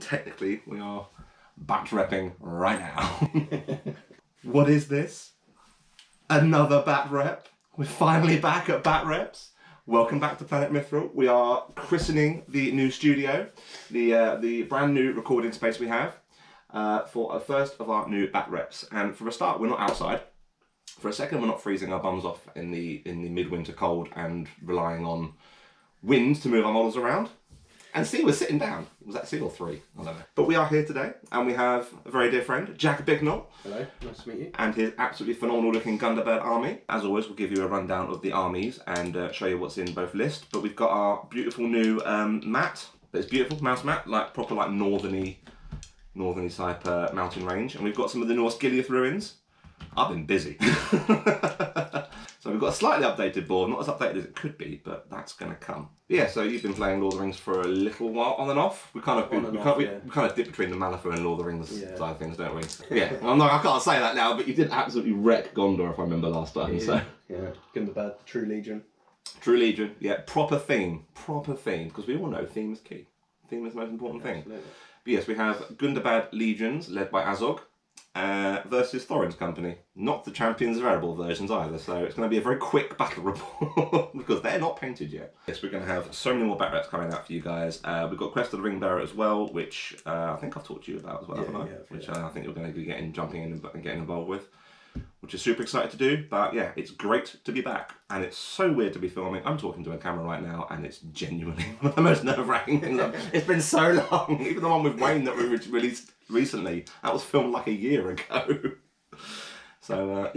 technically we are Batrepping right now. What is this? Another Batrep. We're finally back at Batreps. Welcome back to Planet Mithril. We are christening the new studio, the brand new recording space we have for a first of our new Batreps. And for a start, we're not outside. For a second, we're not freezing our bums off in the midwinter cold and relying on wind to move our models around. And see, we're sitting down. Was that C or 3? I don't know. But we are here today, and we have a very dear friend, Jack Bignell. Hello, nice to meet you. And his absolutely phenomenal looking Gundabad army. As always, we'll give you a rundown of the armies and show you what's in both lists. But we've got our beautiful new mat. It's beautiful, mouse mat, like proper like northerny type mountain range. And we've got some of the Norse Gileath ruins. I've been busy. So we've got a slightly updated board, not as updated as it could be, but that's going to come. Yeah, so you've been playing Lord of the Rings for a little while, on and off. We kind of dip between the Malifaux and Lord of the Rings side of things, don't we? Yeah, I can't say that now, but you did absolutely wreck Gondor, if I remember last time. Yeah, so Gundabad, True Legion. True Legion, yeah, proper theme, because we all know theme is key. Theme is the most important thing. Absolutely. But yes, we have Gundabad Legions, led by Azog. Versus Thorin's company. Not the Champions variable versions either, so it's going to be a very quick battle report because they're not painted yet. Yes, we're going to have so many more Batreps coming out for you guys. We've got Crest of the Ring Bearer as well, which I think I've talked to you about as well, haven't I? Yeah, which I think you're going to be jumping in and getting involved with, which is super excited to do. But yeah, it's great to be back, and it's so weird to be filming. I'm talking to a camera right now, and it's genuinely one of the most nerve-wracking things. It's been so long. Even the one with Wayne that we released recently, that was filmed like a year ago. So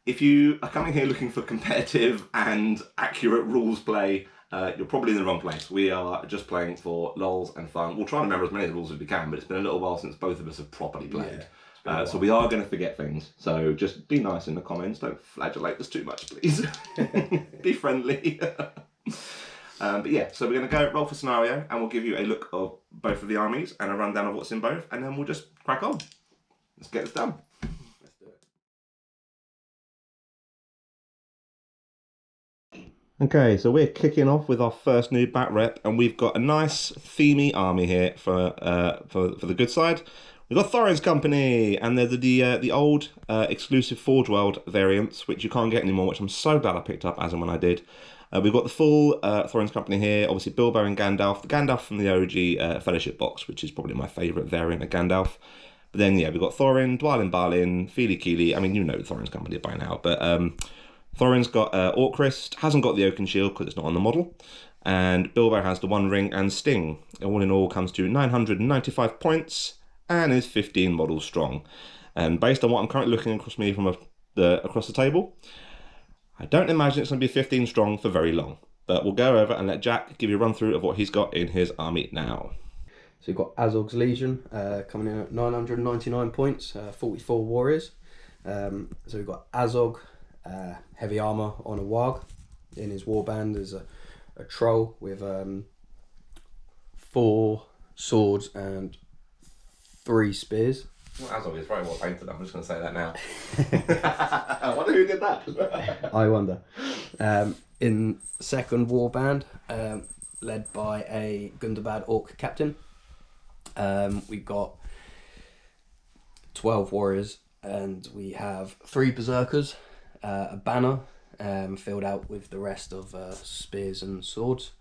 if you are coming here looking for competitive and accurate rules play, you're probably in the wrong place. We are just playing for lols and fun. We'll try and remember as many of the rules as we can, but it's been a little while since both of us have properly played. So we are going to forget things. So just be nice in the comments. Don't flagellate us too much, please. Be friendly. But yeah, so we're going to go roll for scenario, and we'll give you a look of both of the armies and a rundown of what's in both, and then we'll just crack on. Let's get this done. Let's do it. Okay, so we're kicking off with our first new Batrep, and we've got a nice themey army here for the good side. We've got Thorin's company, and they're the old exclusive Forge World variants, which you can't get anymore, which I'm so glad I picked up as and when I did. We've got the full Thorin's company here, obviously Bilbo and Gandalf. The Gandalf from the OG Fellowship box, which is probably my favourite variant of Gandalf. But then, yeah, we've got Thorin, Dwalin Balin, Fili Kili. I mean, you know Thorin's company by now, but Thorin's got Orcrist, hasn't got the Oaken Shield because it's not on the model. And Bilbo has the One Ring and Sting. All in all comes to 995 points and is 15 models strong. And based on what I'm currently looking across me from across the table, I don't imagine it's going to be 15 strong for very long, but we'll go over and let Jack give you a run through of what he's got in his army now. So you've got Azog's Legion coming in at 999 points, 44 warriors. So we've got Azog, heavy armour on a warg. In his warband there's a troll with 4 swords and 3 spears. Well, Azog is very well painted, I'm just going to say that now. I wonder who did that. I wonder. In second warband, led by a Gundabad Orc captain, we've got 12 warriors, and we have 3 berserkers, a banner filled out with the rest of spears and swords.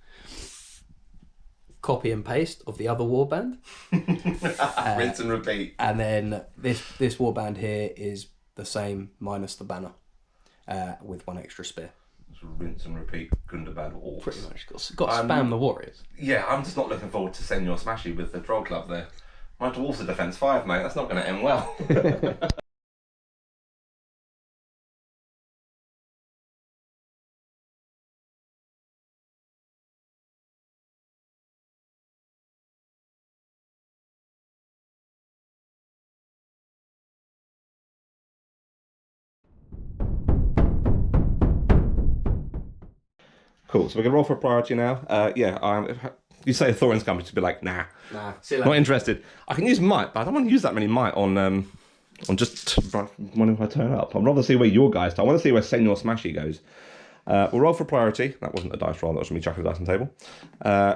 Copy and paste of the other warband. Rinse and repeat. And then this warband here is the same minus the banner, with 1 extra spear. Just rinse and repeat Gundabad Orcs. Pretty much. Got to spam the warriors. Yeah, I'm just not looking forward to Senior Smashy with the Troll Club there. My Dwarves are defense 5, mate. That's not going to end well. Cool, so we're going to roll for a priority now. You say Thorin's company to be like, nah, see you later. Not interested. I can use might, but I don't want to use that many might on just when I turn up. I'd rather see where your guys start. I want to see where Senior Smashy goes. We'll roll for priority. That wasn't a dice roll, that was me chucking the dice on the table.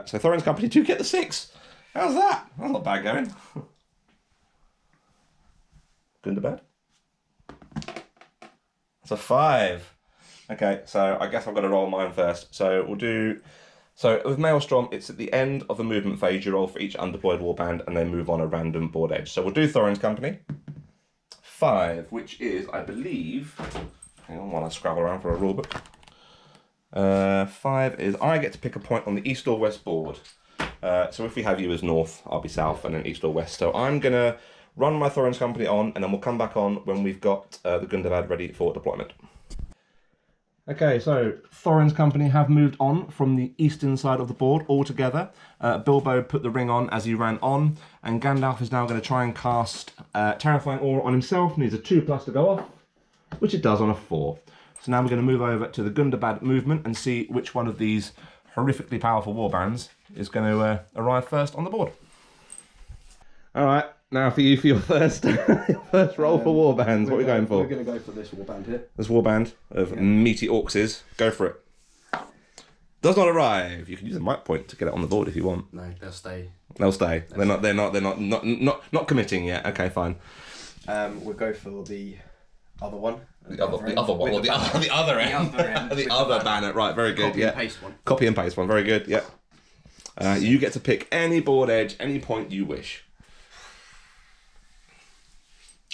So Thorin's company do get the 6. How's that? That's not bad going. Gundabad. That's a 5. Okay, so I guess I've got to roll mine first. So we'll do... So with Maelstrom, it's at the end of the movement phase. You roll for each undeployed warband and then move on a random board edge. So we'll do Thorin's Company. 5, which is, I believe... Hang on while I scrabble around for a rulebook. 5 is I get to pick a point on the east or west board. So if we have you as north, I'll be south, and then east or west. So I'm going to run my Thorin's Company on, and then we'll come back on when we've got the Gundabad ready for deployment. Okay, so Thorin's Company have moved on from the eastern side of the board altogether. Bilbo put the ring on as he ran on, and Gandalf is now going to try and cast Terrifying Aura on himself. Needs a 2+ to go off, which it does on a 4. So now we're going to move over to the Gundabad movement and see which one of these horrifically powerful warbands is going to arrive first on the board. All right, now for you for your first roll for warbands. What are we going for? We're going to go for this warband here. This warband of meaty orcs. Go for it. Does not arrive. You can use a might point to get it on the board if you want. No, they'll stay. They'll stay. They're not committing yet. Okay, fine. We'll go for the other one. The other one, or the other end. The other banner. Right, very good. Copy and paste one. Copy and paste one. Very good. Yeah. You get to pick any board edge, any point you wish.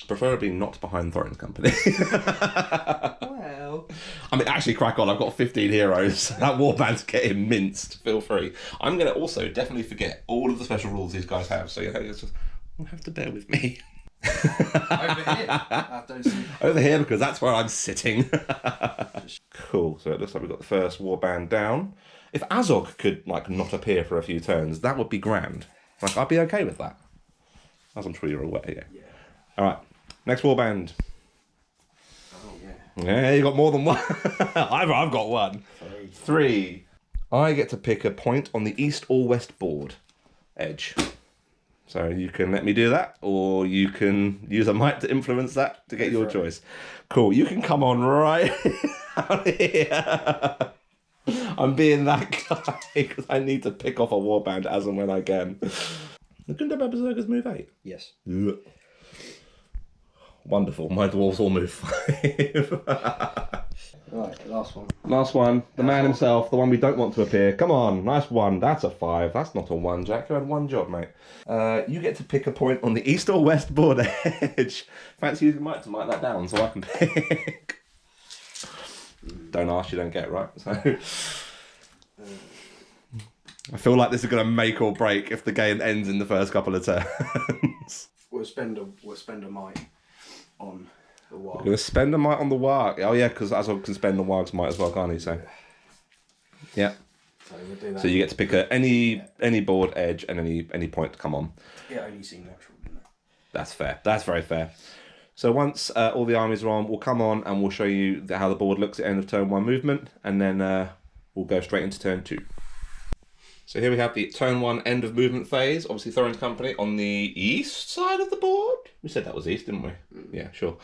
Preferably not behind Thorin's Company. Well, I mean, actually, crack on. I've got 15 heroes. That warband's getting minced. Feel free. I'm going to also definitely forget all of the special rules these guys have. So you know, it's just you'll have to bear with me. over here. Over here, because that's where I'm sitting. Cool. So it looks like we've got the first warband down. If Azog could like not appear for a few turns, that would be grand. Like I'd be okay with that. As I'm sure you're aware. Yeah. All right. Next warband. Oh yeah. Yeah, you got more than one. I've got one. 3. I get to pick a point on the east or west board edge. So you can let me do that, or you can use a might to influence that to get your choice. Cool. You can come on right out here. I'm being that guy because I need to pick off a warband as and when I can. The Gundabad Berserkers move 8. Yes. Ugh. Wonderful. My dwarves all move 5. Right, last one. Last one. The man himself, the one we don't want to appear. Come on, nice one. That's a 5. That's not a 1, Jack. You had one job, mate. You get to pick a point on the east or west board edge. Fancy using might to mark that down so I can pick. Don't ask, you don't get, right? So I feel like this is going to make or break if the game ends in the first couple of turns. We'll spend a might on the warg. You're going to spend a might on the warg. Oh yeah, because Azog can spend the warg's might as well, can't he? So yeah. So we'll do that. So you get to pick any board edge and any point to come on. It only seemed natural, didn't it? That's fair. That's very fair. So once all the armies are on, we'll come on and we'll show you how the board looks at the end of turn 1 movement, and then we'll go straight into turn 2. So here we have the turn 1 end of movement phase. Obviously Thorin's Company on the east side of the board. We said that was east, didn't we? Yeah, sure.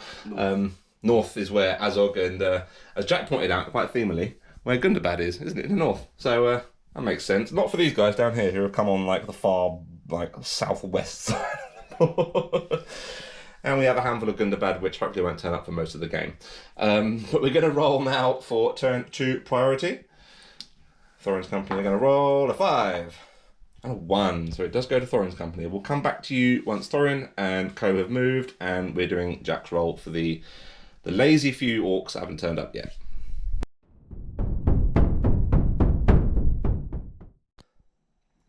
North is where Azog and, as Jack pointed out quite themely, where Gundabad is, isn't it? In the north. So that makes sense. Not for these guys down here who have come on like the far southwest side of the board. And we have a handful of Gundabad, which hopefully won't turn up for most of the game. But we're going to roll now for turn 2 priority. Thorin's Company are going to roll a 5 and a 1. So it does go to Thorin's Company. We'll come back to you once Thorin and Co have moved, and we're doing Jack's roll for the lazy few orcs that haven't turned up yet.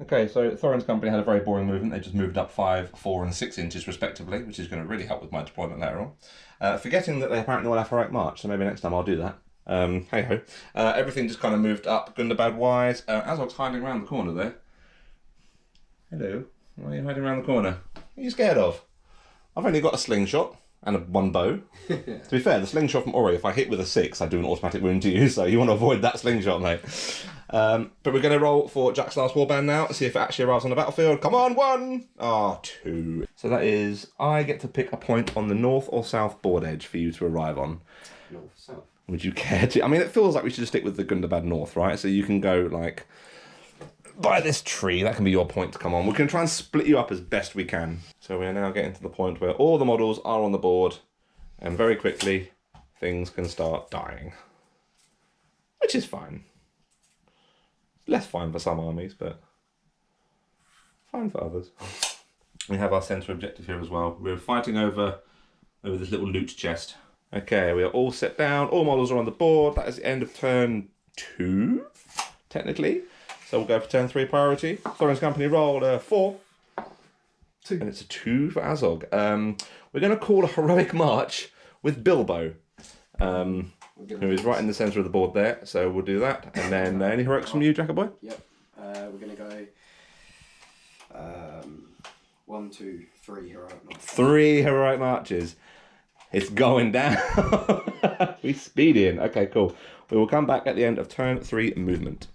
Okay, so Thorin's Company had a very boring movement. They just moved up 5, 4 and 6 inches respectively, which is going to really help with my deployment later on. Forgetting that they apparently all have heroic march, so maybe next time I'll do that. Hey ho. Everything just kind of moved up Gundabad wise. Azog's hiding around the corner there. Hello. Why are you hiding around the corner? What are you scared of? I've only got a slingshot and one bow. To be fair, the slingshot from Ori, if I hit with a 6, I do an automatic wound to you, so you want to avoid that slingshot, mate. But we're going to roll for Jack's last warband now, see if it actually arrives on the battlefield. Come on, 1! Ah, 2. So that is, I get to pick a point on the north or south board edge for you to arrive on. North, south. Would you care to? I mean, it feels like we should stick with the Gundabad North, right? So you can go like by this tree. That can be your point to come on. We're going to try and split you up as best we can. So we're now getting to the point where all the models are on the board, and very quickly things can start dying. Which is fine. Less fine for some armies, but fine for others. We have our centre objective here as well. We're fighting over this little loot chest. Okay, we are all set down. All models are on the board. That is the end of turn 2, technically. So we'll go for turn 3 priority. Thorin's Company rolled a 4. 2. And it's a 2 for Azog. We're going to call a heroic march with Bilbo. Who is right in the centre of the board there. So we'll do that. And then any heroics from you, Jackaboy? Yep. We're going to go 1, 2, 3 heroic marches. 3 heroic marches. It's going down. We speed in. Okay, cool. We will come back at the end of turn 3 movement.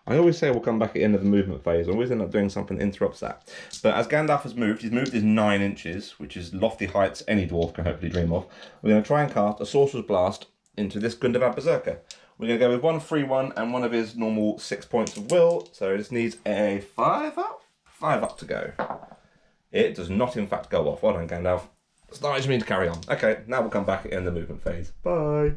I always say we'll come back at the end of the movement phase. I always end up doing something that interrupts that. But as Gandalf has moved, he's moved his 9 inches, which is lofty heights any dwarf can hopefully dream of. We're going to try and cast a Sorcerer's Blast into this Gundabad Berserker. We're going to go with 1 free 1 and one of his normal 6 points of will. So this needs a 5 up? 5 up to go. It does not in fact go off. Well done, Gandalf. It's not just mean to carry on. Okay, now we'll come back at the end of the movement phase. Bye.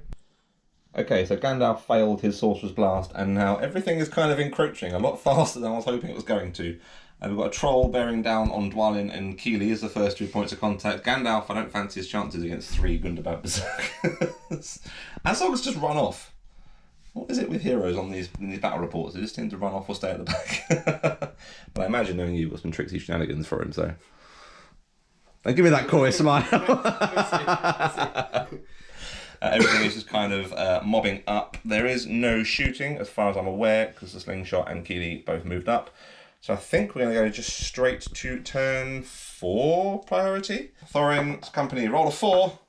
Okay, so Gandalf failed his Sorcerer's Blast, and now everything is kind of encroaching a lot faster than I was hoping it was going to. And we've got a troll bearing down on Dwalin and Keeley as the first 2 points of contact. Gandalf, I don't fancy his chances against 3 Gundabad Berserkers. Azog's just run off. What is it with heroes on these battle reports? They just tend to run off or stay at the back. But I imagine knowing you've got some tricksy shenanigans for him, so... Don't give me that coy smile. Everything is just kind of mobbing up. There is no shooting, as far as I'm aware, because the Slingshot and Keeley both moved up. So I think we're going to go just straight to turn 4 priority. Thorin's Company, roll a 4.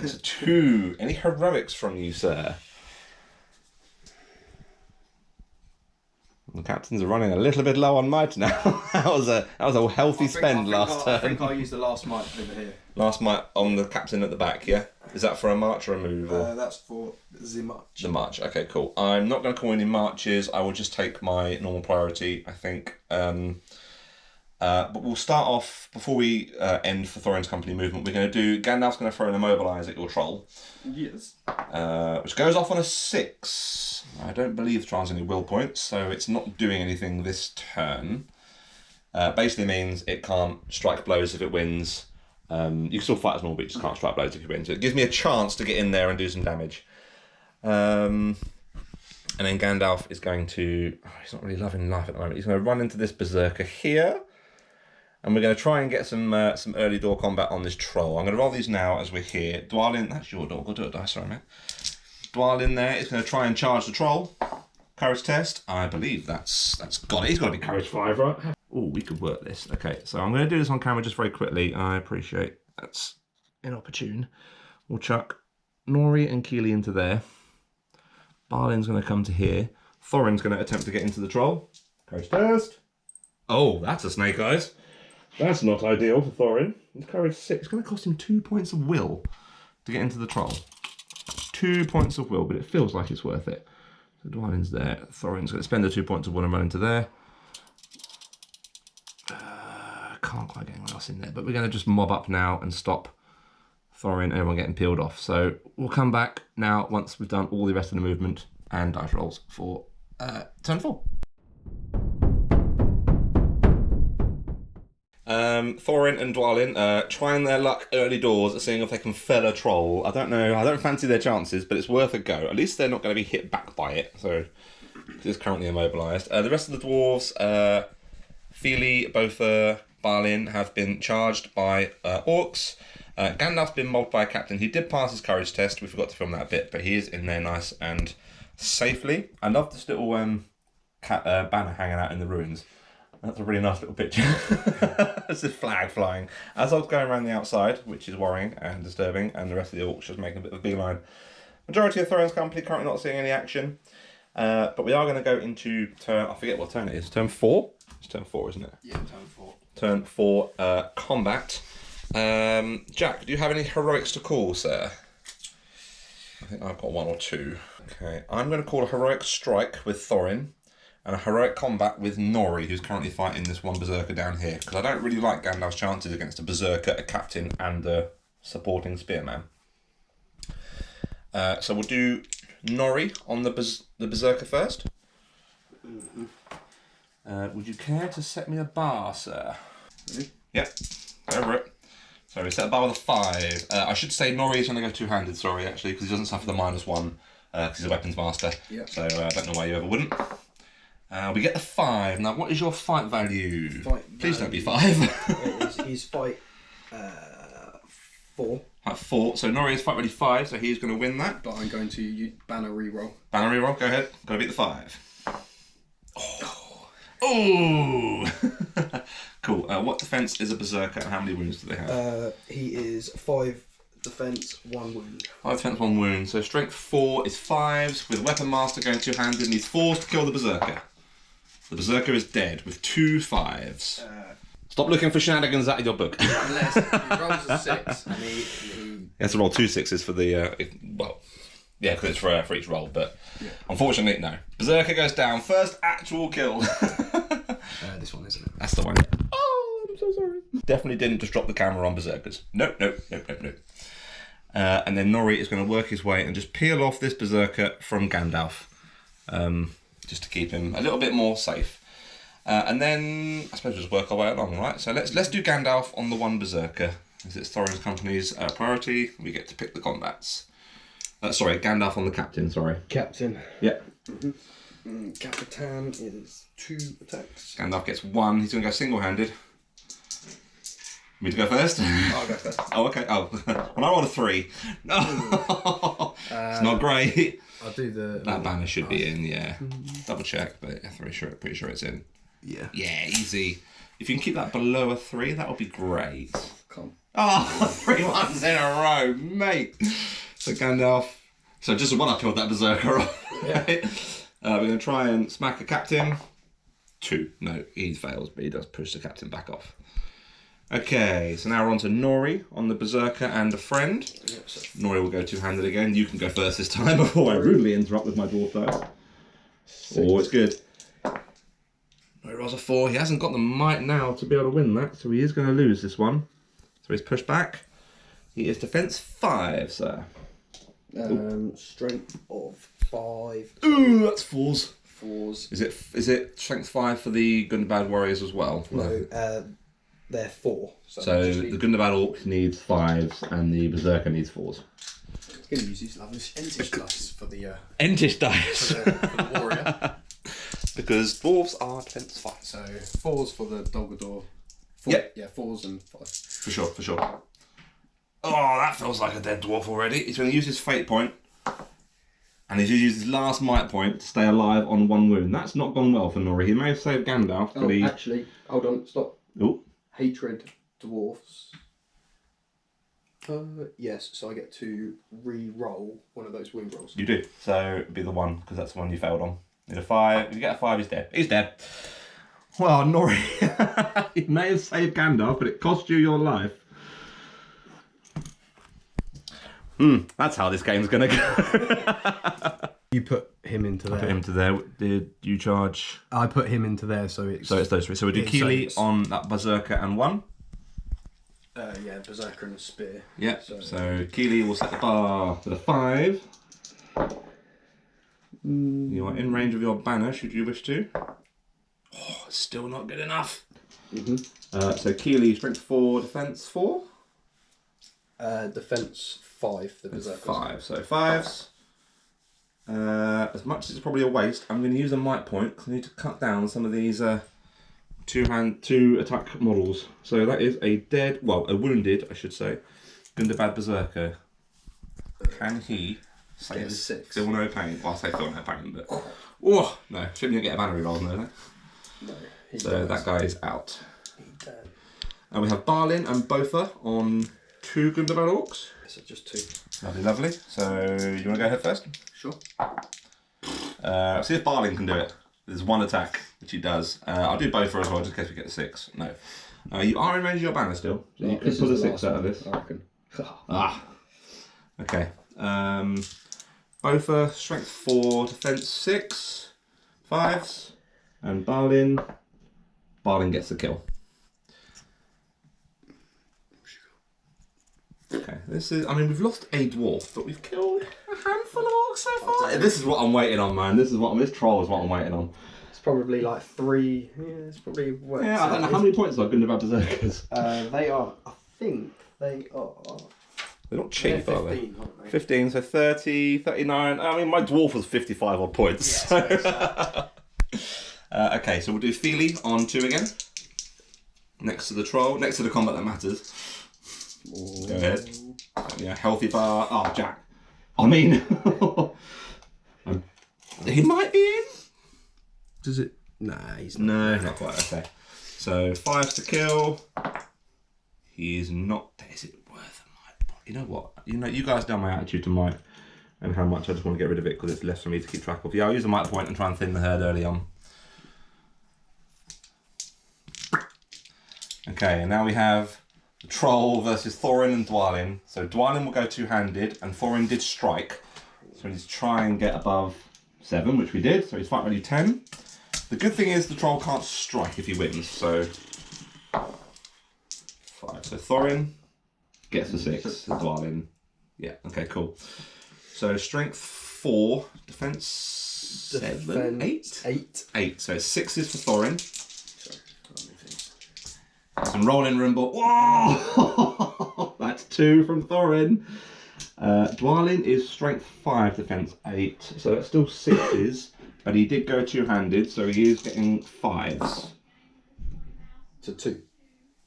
It's a 2. Any heroics from you, sir? The captains are running a little bit low on might now. that was a healthy spend last turn. I think I'll use the last might over here. Last might on the captain at the back, yeah? Is that for a march or a move? Or? That's for the march. The march, okay, cool. I'm not going to call any marches. I will just take my normal priority, I think. But we'll start off, before we end for Thorin's Company movement, we're going to do, Gandalf's going to throw an immobilise at your troll. Yes. Which goes off on a 6. I don't believe the troll has any will points, so it's not doing anything this turn. Basically means it can't strike blows if it wins. You can still fight as normal, but you just can't strike blows if you win. So it gives me a chance to get in there and do some damage. And then Gandalf is going to... Oh, he's not really loving life at the moment. He's going to run into this Berserker here. And we're going to try and get some early door combat on this troll. I'm going to roll these now as we're here. Dwalin, that's your dog. I'll do a dice, sorry, mate. Dwalin there is going to try and charge the troll. Courage test. I believe that's got it. He's got to be courage 5, right? Oh, we could work this. Okay, so I'm going to do this on camera just very quickly. I appreciate that's inopportune. We'll chuck Nori and Keeley into there. Balin's going to come to here. Thorin's going to attempt to get into the troll. Courage test. Oh, that's a snake eyes. That's not ideal for Thorin. His courage 6. It's going to cost him 2 points of will to get into the troll. 2 points of will, but it feels like it's worth it. So Dwalin's there. Thorin's going to spend the 2 points of will and run into there. Can't quite get anyone else in there, but we're going to just mob up now and stop Thorin and everyone getting peeled off. So we'll come back now once we've done all the rest of the movement and dice rolls for turn 4. Thorin and Dwalin trying their luck early doors at seeing if they can fell a troll. I don't know, I don't fancy their chances, but it's worth a go. At least they're not going to be hit back by it, so it's currently immobilised. The rest of the dwarves, Feely, Botha, Balin have been charged by orcs. Gandalf's been mobbed by a captain. He did pass his courage test. We forgot to film that a bit, but he is in there nice and safely. I love this little banner hanging out in the ruins. That's a really nice little picture. There's this flag flying. Azog's going around the outside, which is worrying and disturbing, and the rest of the orcs just making a bit of a beeline. Majority of Thorin's Company currently not seeing any action. But we are going to go into turn... I forget what turn it is. Turn 4? It's turn 4, isn't it? Yeah, turn 4. Turn 4 combat. Jack, do you have any heroics to call, sir? I think I've got 1 or 2. Okay, I'm going to call a heroic strike with Thorin and a heroic combat with Nori, who's currently fighting this one berserker down here, because I don't really like Gandalf's chances against a berserker, a captain, and a supporting spearman. So we'll do Nori on the berserker first. Would you care to set me a bar, sir? Yeah, go over it. So we set a bar with a 5. I should say Nori is going to go two-handed, sorry, actually, because he doesn't suffer the -1, because he's a weapons master. Yep. So I don't know why you ever wouldn't. We get the 5. Now, what is your fight value? Please don't be 5. He's fight 4. At 4. So Nori is fight ready 5, so he's going to win that. But I'm going to use banner reroll. Banner reroll, go ahead. Got to beat the 5. Oh! Cool. What defense is a berserker and how many wounds do they have? He is 5 defense, 1 wound. 5 defense, 1 wound. So strength 4 is 5s, with weapon master going two-handed, needs 4s to kill the berserker. The berserker is dead with 2 5s. Stop looking for shenanigans out of your book. Unless he rolls a 6 and he has to roll 2 6s for the well, yeah, because it's for each roll. But yeah. Unfortunately, no. Berserker goes down. First actual kill. This one, isn't it? That's the one. Oh, I'm so sorry. Definitely didn't just drop the camera on berserkers. Nope. And then Nori is going to work his way and just peel off this berserker from Gandalf, just to keep him a little bit more safe. And then I suppose we'll just work our way along, right? So let's do Gandalf on the 1 berserker. As it's Thorin's company's priority, we get to pick the combats. Sorry, Gandalf on the captain. Sorry. Captain. Yeah. Capitan is 2 attacks. Gandalf gets 1. He's going to go single-handed. Me to go first? I'll go first. Oh, okay. Oh, when I rolled a 3. No, it's not great. I'll do the. That banner should be in, yeah. Double check, but I'm pretty sure it's in. Yeah. Yeah, easy. If you can keep that below a 3, that would be great. Come. Oh, 3 ones in a row, mate. So Gandalf. So just the one I killed that berserker off. Yeah. We're going to try and smack a captain. 2. No, he fails, but he does push the captain back off. Okay, so now we're on to Nori on the berserker and a friend. Yep, so Nori will go two-handed again. You can go first this time before I rudely interrupt with my dwarf dice. 6. Oh, it's good. Nori rolls a 4. He hasn't got the might now to be able to win that, so he is going to lose this one. So he's pushed back. He is defense 5, sir. Strength of 5. Ooh, that's 4s. 4s. Is it strength 5 for the Gundabad warriors as well? No, they're 4. So the Gundabad Orcs needs 5s and the berserker needs 4s. He's going to use his lovely Entish dice for the Entish dice for the warrior. Because dwarves are defense 5. So 4s for the Dolgador. Yep. Yeah, 4s and 5. For sure. Oh, that feels like a dead dwarf already. He's going to use his fate point. And he's used his last might point to stay alive on 1 wound. That's not gone well for Nori. He may have saved Gandalf, but he... Actually, hold on, stop. Oh. Hatred dwarfs. Yes, so I get to re-roll one of those wound rolls. You do. So it'd be the 1, because that's the one you failed on. Need a 5. If you get a 5, he's dead. He's dead. Well, Nori, he may have saved Gandalf, but it cost you your life. That's how this game's going to go. You put him into there. I put him to there. Did you charge? I put him into there, so it's... So it's those 3. So we'll do Keely on that berserker and 1. Yeah, berserker and a spear. Yeah, so Keely will set the bar to the 5. You are in range of your banner, should you wish to. Oh, it's still not good enough. So Keely, strength 4, defense 4? Defense 5, the berserker. 5, so 5s. As much as it's probably a waste, I'm going to use a might point because I need to cut down some of these 2 attack models. So that is a wounded, I should say, Gundabad Berserker. Can he Get a 6. Feel no pain? Well, I say feel no pain, but... Oh, no, shouldn't you get a banner reroll, no? No. So that guy is out. He dead. And we have Balin and Botha on 2 Gundabad Orcs. So just 2. Lovely, lovely. So, you want to go ahead first? Sure. See if Balin can do it. There's 1 attack, which he does. I'll do Botha as well, just in case we get a 6. No. You are in range of your banner still, so you could pull a 6 out of this. I reckon. Okay. Both are strength 4, defense 6, 5s, and Balin gets the kill. Okay, this is, I mean, we've lost a dwarf, but we've killed a handful of orcs so far. This is what I'm waiting on, man. This troll is what I'm waiting on. It's probably like 3. Yeah, it's probably. Yeah, I don't know how many points are Gundabad Berserkers. They are. I think they are. They're not cheap, They're 15, are they? aren't they? 15, so 30, 39. I mean, my dwarf was 55 odd points. Yeah, So. Okay, so we'll do Feely on 2 again. Next to the troll, next to the combat that matters. Ooh. Go ahead. Yeah, healthy bar. Oh, Jack. I mean, he might be in. Does it? Nah, he's not. No, not quite. Okay. So 5s to kill. He is not. Is it worth a might point? You know what? You guys know my attitude to might and how much I just want to get rid of it because it's less for me to keep track of. Yeah, I'll use a might point and try and thin the herd early on. Okay, and now we have the troll versus Thorin and Dwalin. So Dwalin will go two-handed, and Thorin did strike. So he's try and get above 7, which we did. So he's fight value 10. The good thing is the troll can't strike if he wins. So 5. So Thorin gets a 6. Dwalin, yeah. Okay, cool. So strength 4, defense 7, 8. 8. So 6 is for Thorin. Some rolling rumble. Whoa! That's 2 from Thorin. Dwalin is strength 5, defense 8. So that's still 6s, but he did go two-handed, so he is getting 5s. So 2.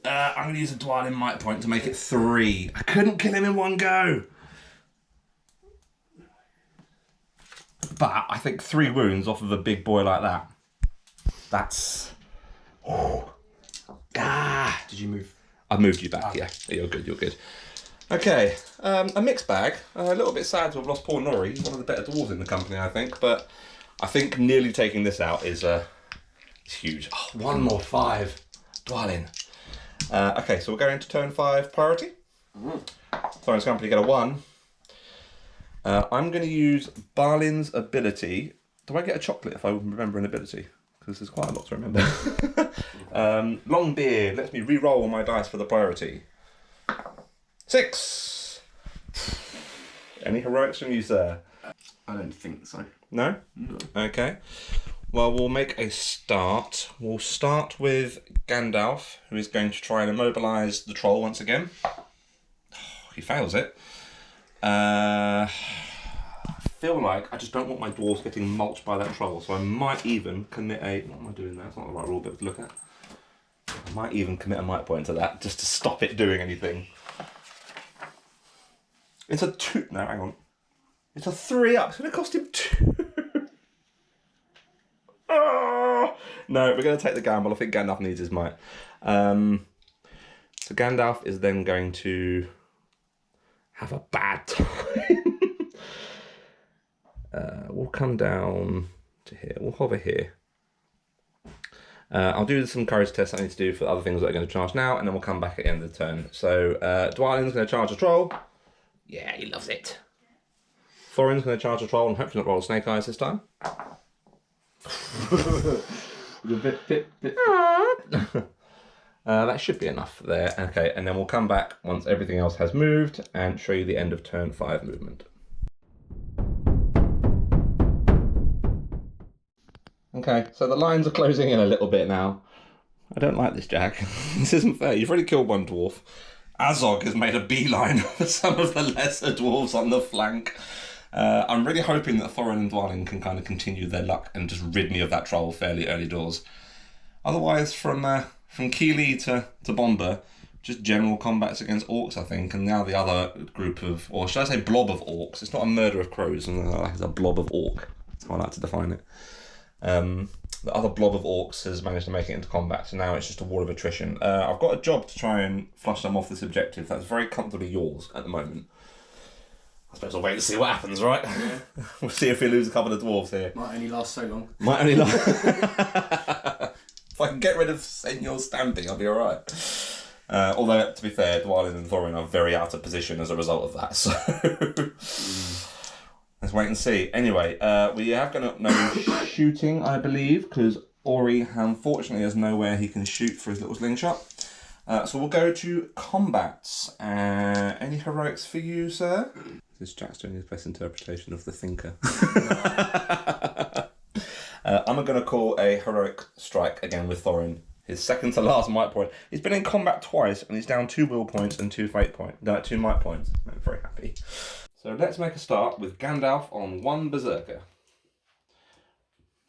I'm going to use a Dwalin might point to make it 3. I couldn't kill him in one go. But I think 3 wounds off of a big boy like that. That's... Did you move? I moved you back, yeah. You're good, you're good. Okay, a mixed bag. A little bit sad to have lost poor Nori. He's one of the better dwarves in the company, I think. But I think nearly taking this out is huge. Oh, 1 more 5. Dwalin. Okay, so we're going to turn 5 priority. Thorin's company get a 1. I'm going to use Balin's ability. Do I get a chocolate if I remember an ability? Because there's quite a lot to remember. Long beard lets me re-roll my dice for the priority. 6. Any heroics from you, sir? I don't think so. No? No. Okay. Well, we'll make a start. We'll start with Gandalf, who is going to try and immobilise the troll once again. He fails it. I feel like I just don't want my dwarves getting mulched by that troll, so I might even commit a... What am I doing there? It's not the right rule book to look at. I might even commit a might point to that, just to stop it doing anything. It's a 2... No, hang on. It's a 3 up. It's going to cost him 2. Oh! No, we're going to take the gamble. I think Gandalf needs his might. So Gandalf is then going to have a bad time. We'll come down to here. We'll hover here. I'll do some courage tests I need to do for other things that are going to charge now, and then we'll come back at the end of the turn. So Dwalin's going to charge a troll. Yeah, he loves it. Thorin's going to charge a troll and hopefully not roll snake eyes this time. That should be enough there. Okay, and then we'll come back once everything else has moved and show you the end of turn 5 movement. Okay, so the lines are closing in a little bit now. I don't like this, Jack. This isn't fair. You've already killed one dwarf. Azog has made a beeline for some of the lesser dwarves on the flank. I'm really hoping that Thorin and Dwalin can kind of continue their luck and just rid me of that troll fairly early doors. Otherwise, from Keeley to Bomber, just general combats against orcs, I think, and now the other group of, or should I say blob of orcs? It's not a murder of crows, it's a blob of orc. That's how I like to define it. The other blob of orcs has managed to make it into combat, so now it's just a war of attrition. I've got a job to try and flush them off this objective. That's very comfortably yours at the moment. I suppose I'll wait and see what happens, right? Yeah. We'll see if we lose a couple of dwarves here. Might only last so long. Might only last... If I can get rid of Senor Stamping, I'll be alright. Although, to be fair, Dwalin and Thorin are very out of position as a result of that, so... Let's wait and see. Anyway, we have got no shooting, I believe, because Ori unfortunately has nowhere he can shoot for his little slingshot. So we'll go to combats. Any heroics for you, sir? This Jack's doing his best interpretation of the thinker. I'm going to call a heroic strike again with Thorin. His second to last might point. He's been in combat twice and he's down 2 will points and 2 fate points. No, 2 might points. I'm very happy. So let's make a start with Gandalf on 1 berserker.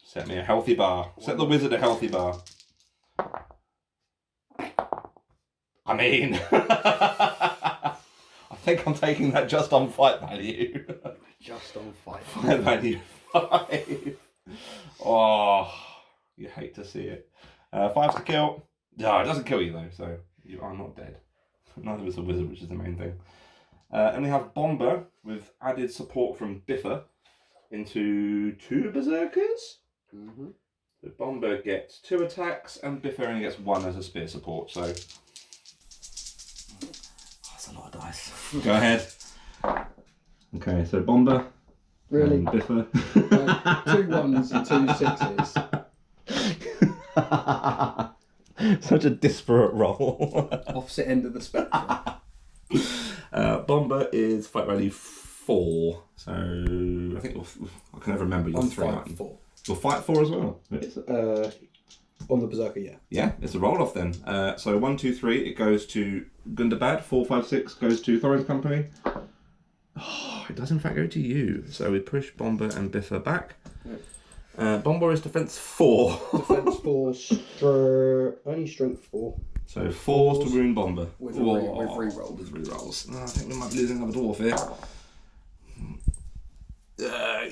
Set me a healthy bar. Set the wizard a healthy bar. I mean, I think I'm taking that just on fight value. Just on fight. Fight value 5. Oh, you hate to see it. 5 to kill. No, it doesn't kill you though, so you are not dead. Neither is a wizard, which is the main thing. And we have Bomber with added support from Biffa into 2 berserkers. Mm-hmm. So Bomber gets 2 attacks and Biffa only gets 1 as a spear support, so... that's a lot of dice. Go ahead. Okay, so Bomber. Really? And Biffa. 2 1s and 2 6s. Such a disparate roll. Opposite end of the spectrum. Bomber is fight value 4, so I think I can never remember your 3 items. 4. You'll fight 4 as well. It's, on the berserker, yeah. Yeah, it's a roll off then. So 1, 2, 3, it goes to Gundabad. 4, 5, 6 goes to Thorin's company. Oh, it does in fact go to you. So we push Bomber and Biffa back. Yep. Bomber is defense 4. Defense 4, only strength 4. So 4s to wound Bomber. With rerolls. With rerolls. Oh, I think we might be losing another dwarf here.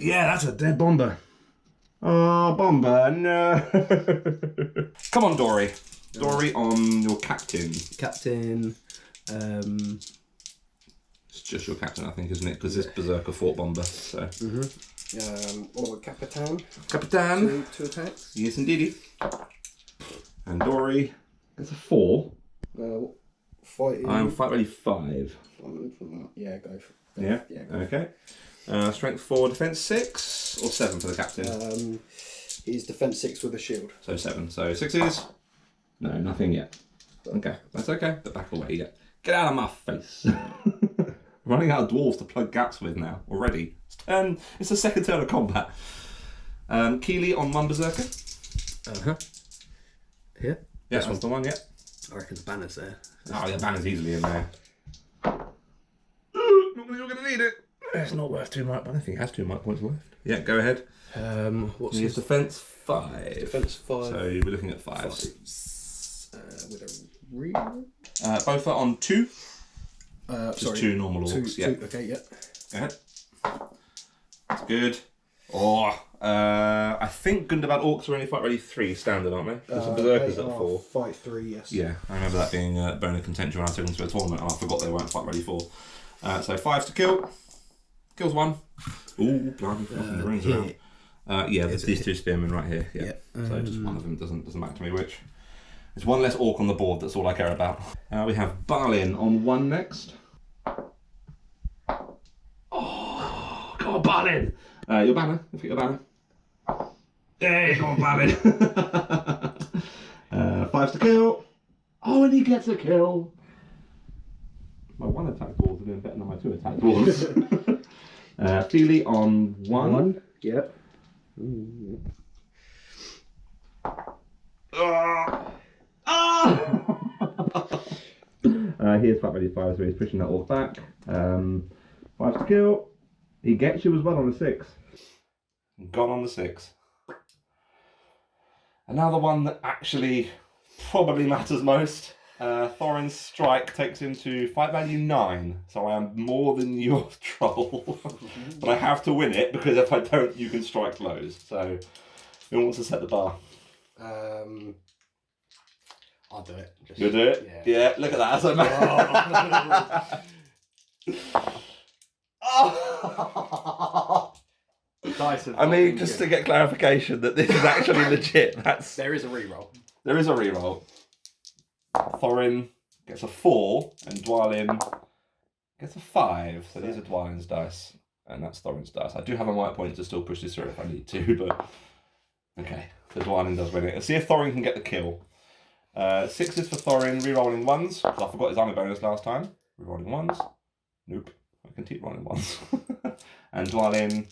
Yeah, that's a dead Bomber. Oh, Bomber, no. Come on, Dory. Dory on your captain. Captain. It's just your captain, I think, isn't it? Because this berserker fought Bomber. So. Or Capitan. Capitan. 2 attacks. Yes, indeedy. And Dory gets a 4. Fighting. I'm fight ready 5. Yeah, go for it. Yeah? Go Okay. Strength 4, defense 6, or 7 for the captain? He's defense 6 with a shield. So 7. So 6s? No, nothing yet. Okay, that's okay. But back away yet. Get out of my face. Running out of dwarves to plug gaps with now already. It's the second turn of combat. Keely on 1 berserker. Here? Yeah, that's the one, yeah. I reckon the banner's there. Oh, yeah, banner's easily in there. You're going to need it. It's not worth 2 might, but I don't think it has 2 might points left. Yeah, go ahead. What's his defense 5? Defense 5. So we're looking at 5s. With a reroll? Both are on 2. Just sorry. 2 normal orcs. Yeah. 2, okay, yeah. Go ahead. That's good. Oh, I think Gundabad Orcs are only fight ready 3 standard, aren't they? There's some berserkers at 4. Fight 3, yes. Yeah, I remember that being a bone of contention when I took them to a tournament. Oh, I forgot they weren't fight ready 4. So 5s to kill. Kills 1. Ooh, blimey, the rings around. Yeah, there's these 2 spearmen right here. Yeah. So just one of them doesn't matter to me which. There's 1 less orc on the board, that's all I care about. We have Balin on 1 next. Oh, come on, Balin! Your banner, if you get your banner. There, come on, Balin! 5s to kill. Oh, and he gets a kill. My 1 attack dwarves are doing better than my 2 attack dwarves. Feely on 1. Yep. Here's fight ready 5, so he's pushing that orc back. 5 to kill. He gets you as well on the 6. Gone on the 6. And now the one that actually probably matters most. Thorin's strike takes him to fight value 9, so I am more than your troll. But I have to win it, because if I don't, you can strike lows. So, who wants to set the bar? I'll do it. You'll do it? Yeah, look at that. I mean, just to get clarification that this is actually legit, There is a reroll. There is a reroll. Thorin gets a 4, and Dwalin gets a 5. So these are Dwalin's dice. And that's Thorin's dice. I do have a might point to still push this through if I need to, but... Okay, so Dwalin does win it. Let's see if Thorin can get the kill. 6s for Thorin, re-rolling 1s. I forgot his army bonus last time. Re-rolling 1s. Nope. I can keep rolling 1s. And Dwalin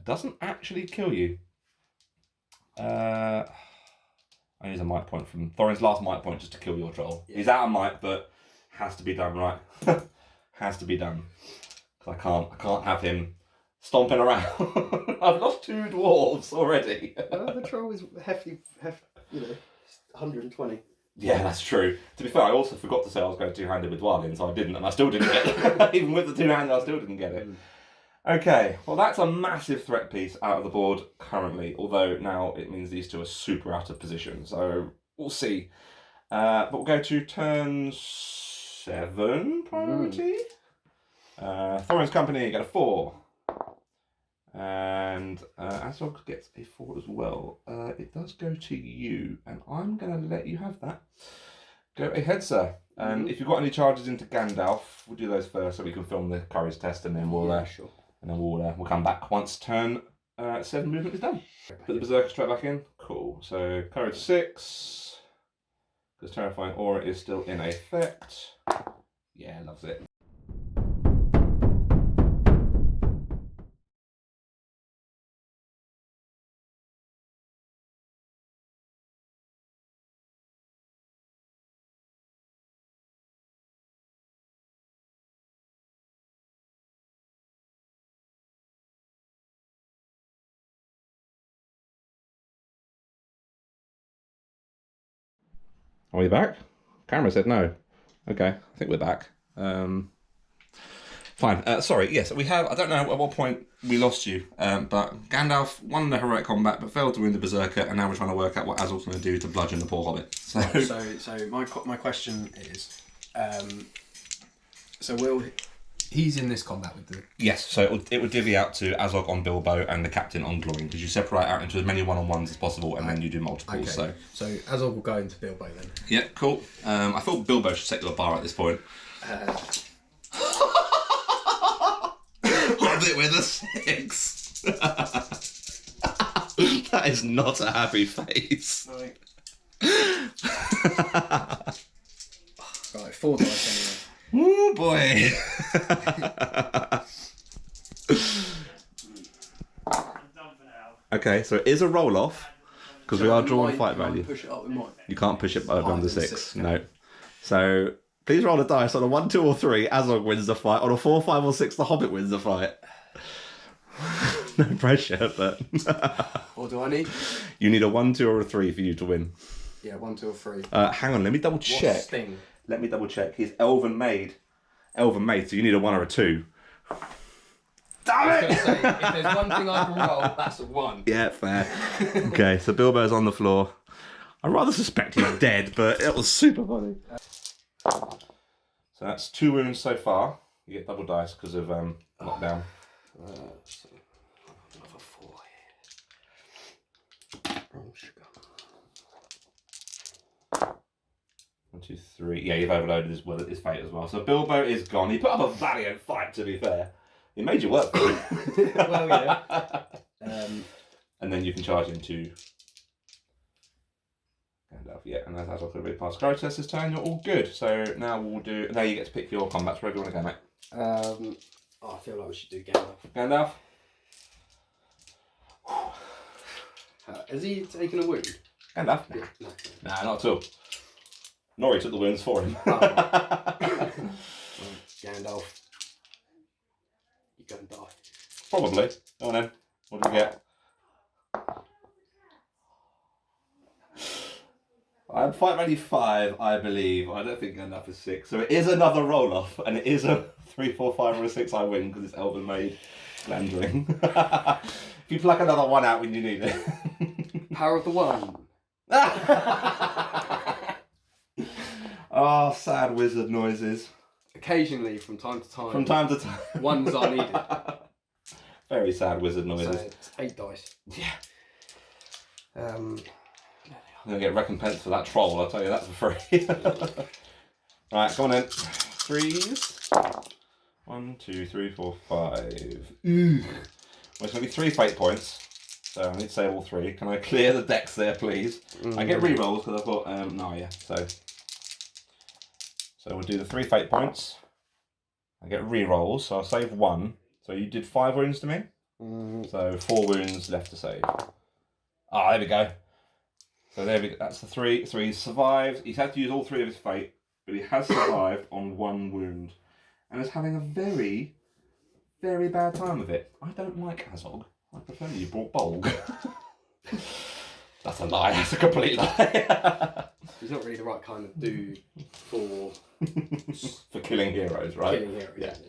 doesn't actually kill you. I use a might point from Thorin's last might point just to kill your troll. Yeah. He's out of might, but has to be done, right? Has to be done. Because I can't have him stomping around. I've lost 2 dwarves already. Well, the troll is hefty, 120. Yeah, that's true. To be fair, I also forgot to say I was going two-handed with Dwalin, so I didn't, and I still didn't get it. Even with the two-handed, I still didn't get it. Okay, well that's a massive threat piece out of the board currently, although now it means these two are super out of position, so we'll see. But we'll go to turn 7 priority. Thorin's Company get a 4. And Azog gets a 4 as well. It does go to you, and I'm going to let you have that. Go ahead, sir. And if you've got any charges into Gandalf, we'll do those first so we can film the courage test, and then we'll sure. And then we'll come back once turn 7 movement is done. Put the Berserker straight back in. Cool. So courage 6. Because Terrifying Aura is still in effect. Yeah, loves it. Are we back? Camera said no. Okay, I think we're back. Fine. Sorry, yes, we have... I don't know at what point we lost you, but Gandalf won the heroic combat but failed to win the Berserker, and now we're trying to work out what Azog's going to do to bludgeon the poor hobbit. So my question is, so will... He's in this combat with the... Yes, so it would divvy out to Azog on Bilbo and the captain on Glorien, because you separate out into as many one-on-ones as possible, and then you do multiples. Okay. So Azog will go into Bilbo then. Yeah, cool. I thought Bilbo should set you a bar at this point. Hobbit with a 6. That is not a happy face. Right, 4 dice anyway. Ooh, boy. Okay, so it is a roll-off, because we are drawing fight value. Push it up with mine. You can't push it over under 6. No. So, please roll a dice. On a 1, 2 or 3, Azog wins the fight. On a 4, 5 or 6, the Hobbit wins the fight. No pressure, but... What do I need? You need a 1, 2 or a 3 for you to win. Yeah, 1, 2 or 3. Hang on, let me double check. What's Sting? Let me double check. He's Elven Maid. Elven Maid, so you need a 1 or a 2. Damn it! I was going to say, if there's one thing I can roll, that's a 1. Yeah, fair. Okay, so Bilbo's on the floor. I rather suspect he's dead, but it was super funny. So that's 2 wounds so far. You get double dice because of lockdown. So another 4 here. Oh, sugar. 1, 2, 3. Yeah, you've overloaded his fate as well. So Bilbo is gone. He put up a valiant fight, to be fair. He made you work for it. Well, yeah. And then you can charge into Gandalf. Yeah, and that's also going to be past courage test this turn. You're all good. So now we'll do. Now you get to pick your combats. Wherever you want to go, mate. I feel like we should do Gandalf. Gandalf. Has he taken a wound? Gandalf. Yeah, no. Nah, not at all. Nori took the wounds for him. Gandalf. You're going to die. Probably. Go on then. What do we get? I'm fight ready 5, I believe. I don't think Gandalf is 6. So it is another roll-off, and it is a 3, 4, 5 or a 6 I win because it's Elven Maid Glandering. If you pluck another 1 out when you need it. Power of the 1. Oh, sad wizard noises. Occasionally, from time to time. From time to time. Ones are needed. Very sad wizard noises. So it's 8 dice. Yeah. I'm going to get recompense for that troll, I'll tell you that for free. Right, come on then. 3s. 1, 2, 3, 4, 5. Well, it's going to be 3 fate points. So I need to save all 3. Can I clear the decks there, please? I get re-rolls because I've got Naya. So we'll do the 3 fate points. I get re-rolls, so I'll save 1. So you did 5 wounds to me. So 4 wounds left to save. Ah, there we go. So there we go. That's the 3. So he survives. He's had to use all 3 of his fate, but he has survived on 1 wound, and is having a very, very bad time of it. I don't like Azog. I prefer you brought Bolg. That's a lie. That's a complete lie. He's not really the right kind of dude for killing heroes, right? killing heroes.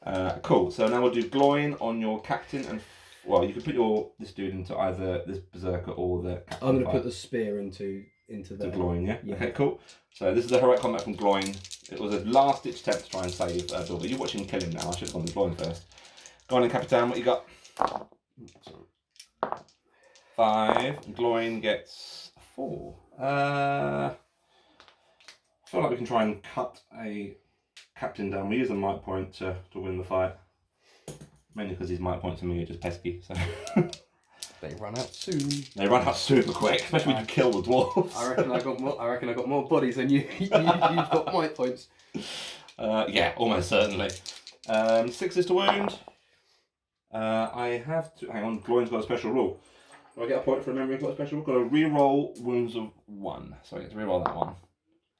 Yeah. Cool. So now we'll do Gloin on your captain, and well, you can put this dude into either this berserker or the captain. I'm going to put the spear into the Gloin. Yeah. Okay. Cool. So this is the heroic combat from Gloin. It was a last-ditch attempt to try and save Bill, but you're watching him kill him now. I should have gone to Gloin first. Go on in, Capitan. What you got? 5. Gloin gets 4. I feel like we can try and cut a captain down. We use a might point to win the fight. Mainly because his might points to me are just pesky. So They run out soon. They run out super quick, especially when you kill the dwarves. I reckon I got more bodies than you. You've got might points. Yeah, almost certainly. 6 to wound. I have to hang on. Gloin's got a special rule. Do I get a point for remembering he's got a special rule? Got to re-roll wounds of 1. So I get to re-roll that one.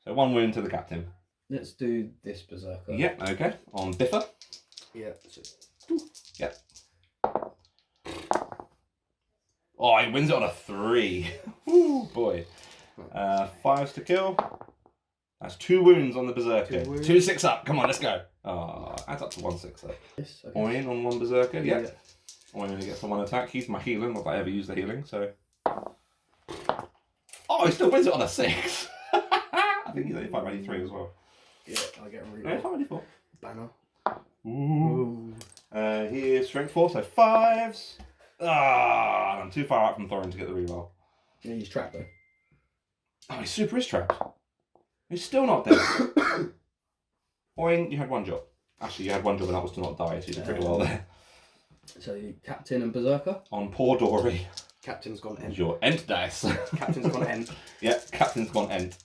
So 1 wound to the captain. Let's do this berserker. Yeah. Okay. On Biffa. Yeah. Yep. Oh, he wins it on a 3. Ooh, boy. 5s to kill. That's 2 wounds on the berserker. 2 6 up. Come on, let's go. Oh, adds up to 1 6 up. Yes, okay. Oin on 1 berserker. Yeah. Oin only gets the 1 attack. He's my healing. Not that I ever use the healing, so. Oh, he still wins it on a 6. I think he's only 583 as well. Yeah, I get a reroll. No, 584. Banner. Ooh. He is strength 4, so 5s. Ah, I'm too far out from Thorin to get the reroll. Yeah, he's trapped though. Oh, he super is trapped. He's still not dead. Oin, you had 1 job. Actually, you had 1 job and that was to not die, so you did pretty well there. So captain and berserker. On poor Dory. Captain's gone end. Your Ent dice. Captain's gone end. Yeah, captain's gone Ent.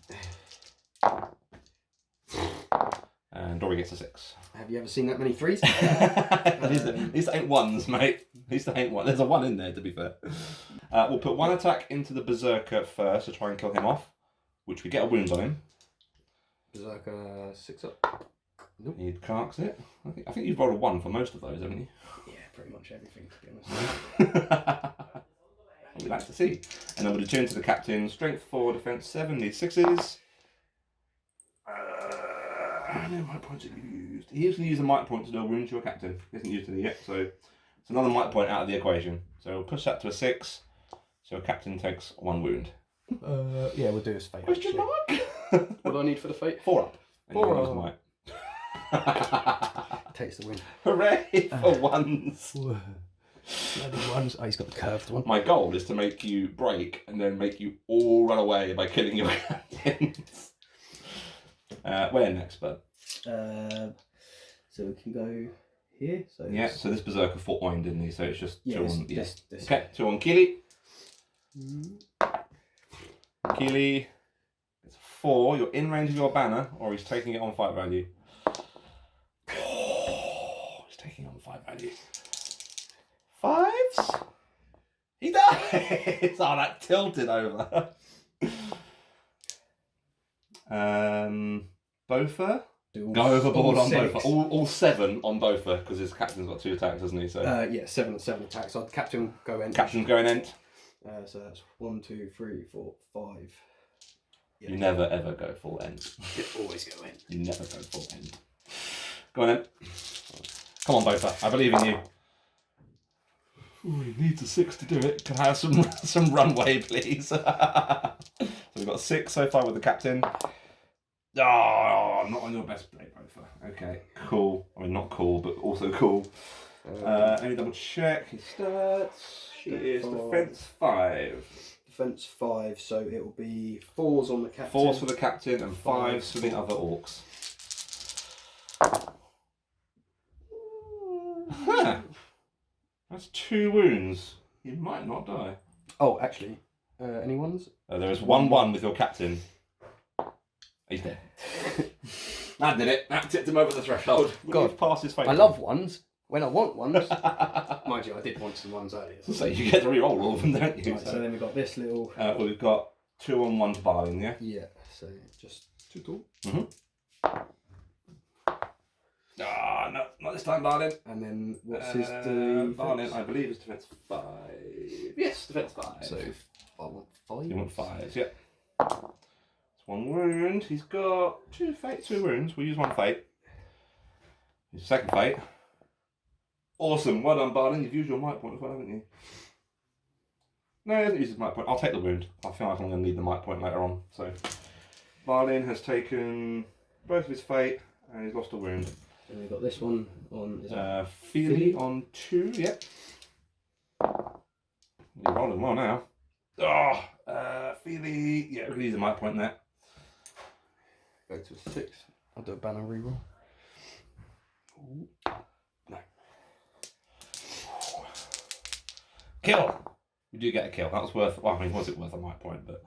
And Dory gets a 6. Have you ever seen that many 3s? These ain't 1s, mate. These ain't 1. There's a 1 in there, to be fair. We'll put 1 attack into the berserker first to try and kill him off, which we get a wound on him. Berserker 6 up. Nope. He carks it. I think you've rolled a 1 for most of those, haven't you? Yeah, pretty much everything, to be honest. We'd like to see. And then we'll return to the captain. Strength 4, defense 7, needs 6s. How many might points have you used? He usually uses a might point to do a wound to your captain. He hasn't used any yet, so it's another might point out of the equation. So we'll push that to a 6. So your captain takes 1 wound. Yeah, we'll do his fate. Question mark? What do I need for the fate? 4 up. And 4 you up. might. Takes the win. Hooray for 1s. Bloody ones. Oh, he's got the curved one. My goal is to make you break and then make you all run away by killing your captains. Where next, bud? So we can go here. So Yeah, so this berserker fought Oin, didn't he? So it's just 2 on. this Okay, 2 on Keely. Keely. It's 4. You're in range of your banner, or he's taking it on fight value. Oh, he's taking it on fight value. 5s? He dies! Oh, that tilted over. Bofa? Go overboard on Bofa. All 7 on Bofa, because his captain's got 2 attacks, hasn't he? So yeah, 7 attacks. So the captain go end. captain's going Ent. So that's 1, 2, 3, 4, 5. Yeah. You never ever go full Ent. You always go end. You never go full Ent. Go on then. Come on, Bofa. I believe in you. Ooh, he needs a 6 to do it. Can I have some runway, please? So we've got 6 so far with the captain. Oh, not on your best play, Bofa. Okay, cool. I mean, not cool, but also cool. Let me double check his stats. She is defense 5. Defense 5, so it will be 4s on the captain. 4s for the captain and 5s for the other orcs. Huh. That's 2 wounds. You might not die. Oh, actually, any ones? There is 1-1 with your captain. He's dead. That did it. That tipped him over the threshold. God, pass his fate. I love ones when I want ones. Mind you, I did want some ones earlier. So you get to re-roll all of them, don't you? Right, so then we've got this little... well, we've got 2 on 1 to Barlin, yeah? Yeah, so just 2 tall. Ah, no, not this time, Barlin. And then what's his defense? Barlin, I believe, is defense 5. Yes, defense 5. So I want 5. You want 5, yeah. It's 1 wound. He's got 2 fate, 2 wounds. We'll use 1 fate. His second fate. Awesome. Well done, Barlin. You've used your might point as well, haven't you? No, he hasn't used his might point. I'll take the wound. I feel like I'm going to need the might point later on. So, Barlin has taken both of his fate and he's lost a wound. And we've got this one on... Feely on 2, yep. You're rolling well now. Oh, Feely, yeah, we're going to use the might point there. Go to a 6. I'll do a banner reroll. No. Kill! We do get a kill. That was worth, well, I mean, was it worth a might point, but...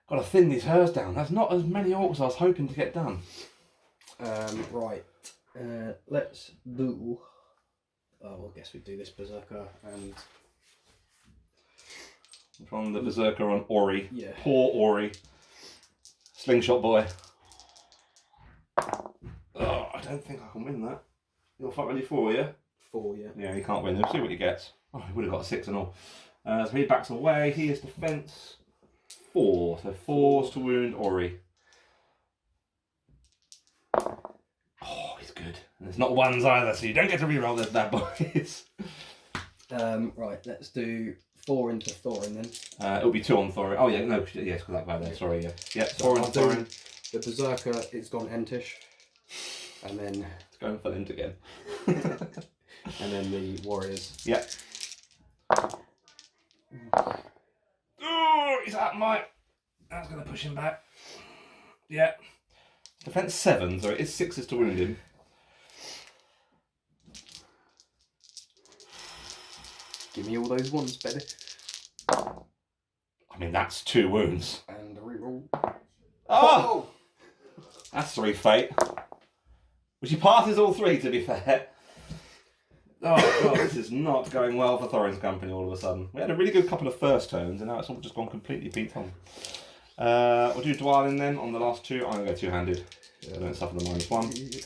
Got to thin these hers down. That's not as many orcs as I was hoping to get done. Right. Let's do... Oh, well, I guess we do this Berserker and... From the Berserker on Ori. Yeah. Poor Ori. Slingshot boy. Oh, I don't think I can win that. You'll fight ready 4, yeah? 4, yeah. Yeah, he can't win. Let's see what he gets. Oh, he would have got a 6 and all. So he backs away. He is defense 4. So 4's to wound Ori. Oh, he's good. And it's not 1s either, so you don't get to reroll those bad boys. Right, let's do 4 into Thorin then. It'll be 2 on Thorin. Oh yeah, no, yes, because that guy there. Sorry, yeah. Yep, So 4 on I'll do Thorin. the Berserker, it's gone Entish. And then... It's going for Lint again. And then the Warriors. Yep. Oh, he's at my... That's going to push him back. Yeah. Defense 7, so it is 6s to wound him. Give me all those ones, baby. I mean, that's 2 wounds. And a reroll. Oh! That's 3 fate. Which he passes all 3, to be fair. Oh god, this is not going well for Thorin's company all of a sudden. We had a really good couple of first turns and now it's all just gone completely beat on. We'll do Dwalin then on the last 2. I'm going to go 2-handed. So I don't suffer the -1.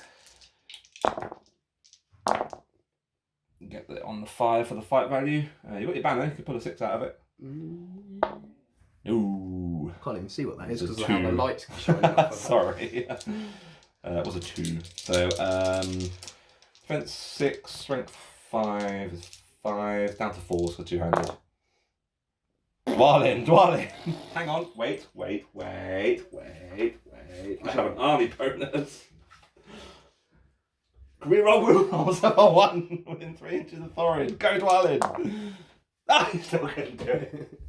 Get that on the 5 for the fight value. You got your banner, you can pull a 6 out of it. Ooh. Can't even see what that is It's a because of how the 2. lights shining off of Sorry. It was a 2. So, defense 6, strength 5 is 5, down to 4 for 2-handed. Dwalin. Hang on, wait. I have an army bonus. Can we roll rolls? 1 within 3 inches of Thorin. Go Dwalin. Ah, he's still going to do it.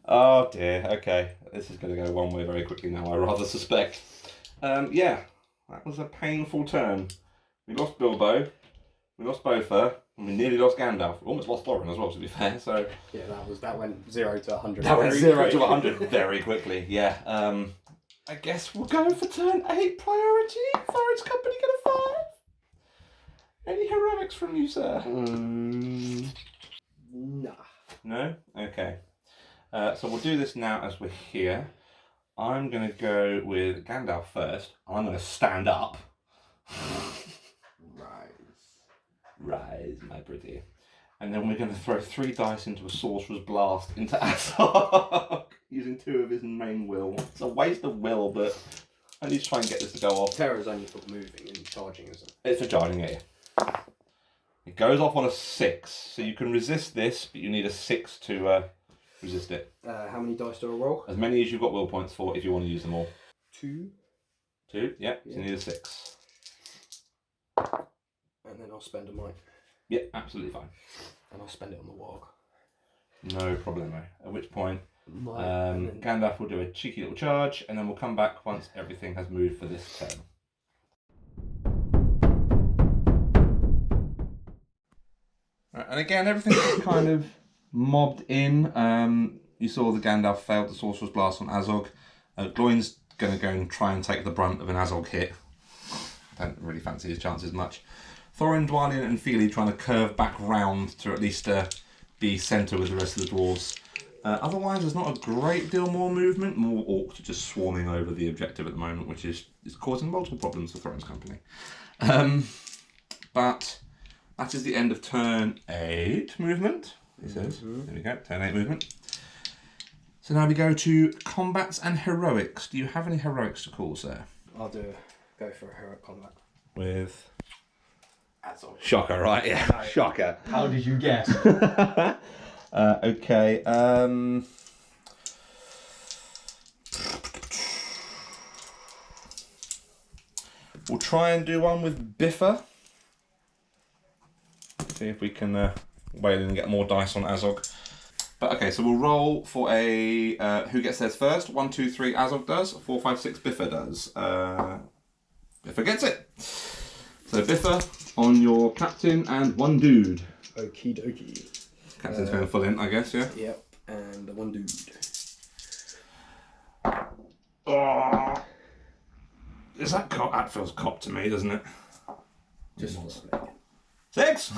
Oh dear, okay. This is going to go one way very quickly now, I rather suspect. Yeah, that was a painful turn. We lost Bilbo, we lost Bofa, and we nearly lost Gandalf. We almost lost Thorin as well, to be fair, so... Yeah, that went 0 to 100. That went 0 to 100 very quickly, yeah. I guess we'll go for turn 8 priority. Thorin's company get a 5. Any heroics from you, sir? Nah. No? Okay. So we'll do this now as we're here. I'm going to go with Gandalf first. I'm going to stand up. Rise, my pretty. And then we're going to throw 3 dice into a Sorcerer's Blast into Azog, using 2 of his main will. It's a waste of will, but I need to try and get this to go off. Terror's only for moving and charging, isn't it? It's for charging it. It goes off on a 6, so you can resist this, but you need a 6 to resist it. How many dice do I roll? As many as you've got will points for, if you want to use them all. 2. 2, yep, so you need a 6. And then I'll spend a might. Yep, absolutely fine. And I'll spend it on the warg. No problemo. At which point, Might, Gandalf will do a cheeky little charge, and then we'll come back once everything has moved for this turn. And again, everything's kind of mobbed in. You saw the Gandalf failed the Sorcerer's Blast on Azog. Gloin's going to go and try and take the brunt of an Azog hit. I don't really fancy his chances much. Thorin, Dwalian and Feely trying to curve back round to at least be centre with the rest of the dwarves. Otherwise, there's not a great deal more movement. More orcs are just swarming over the objective at the moment, which is causing multiple problems for Thorin's company. But that is the end of turn 8 movement, it says. There we go, turn 8 movement. So now we go to combats and heroics. Do you have any heroics to call, sir? I'll go for a heroic combat. With... Azog. Shocker, right? Yeah, no. Shocker. How did you guess? Okay. We'll try and do one with Biffa. See if we can wait and get more dice on Azog. But okay, so we'll roll for a who gets theirs first. 1, 2, 3. Azog does. 4, 5, 6. Biffa does. Biffa gets it. So Biffa on your captain and one dude. Okie dokie. Captain's going full in, I guess. Yeah. Yep. And the one dude. Oh. Is that cop? That feels cop to me, doesn't it? Just for sake. 6.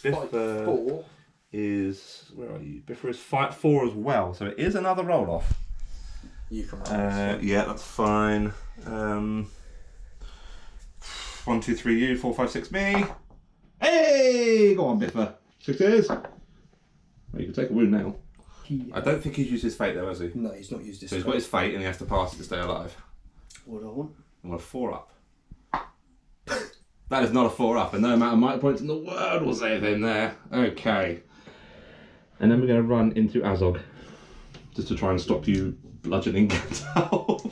Biffa 4 is where are you? Biffa is fight 4 as well, so it is another roll off. You can roll. Yeah, that's fine. 1, 2, 3, you. 4, 5, 6, me. Hey, go on, Biffa. 6 is. Well, you can take a wound now. I don't think he's used his fate though, has he? No, he's not used his So he's got his fate and he has to pass it to stay alive. What do I want? I want a 4 up. That is not a 4 up, and no amount of might points in the world will save him there. Okay. And then we're going to run into Azog. Just to try and stop you bludgeoning Gandalf.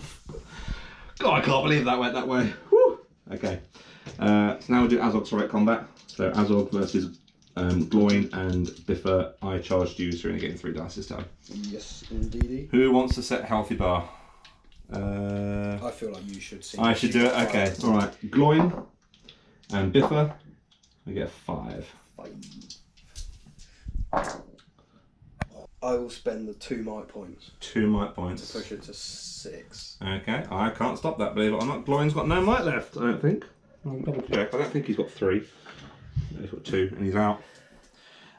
God, I can't believe that went that way. Whew. Okay. So now we'll do Azog's heroic combat. So Azog versus Gloin and Biffa. I charged you, so you're only getting 3 dice this time. Yes, indeedy. Who wants to set healthy bar? I feel like you should see. I should do it? Okay, alright. Gloin and Biffa, we get a 5. 5. I will spend the 2 might points. 2 might points. To push it to 6. Okay, I can't stop that, believe it or not. Gloin's got no might left, I don't think. I'll double check. I don't think he's got 3. He's got 2 and he's out.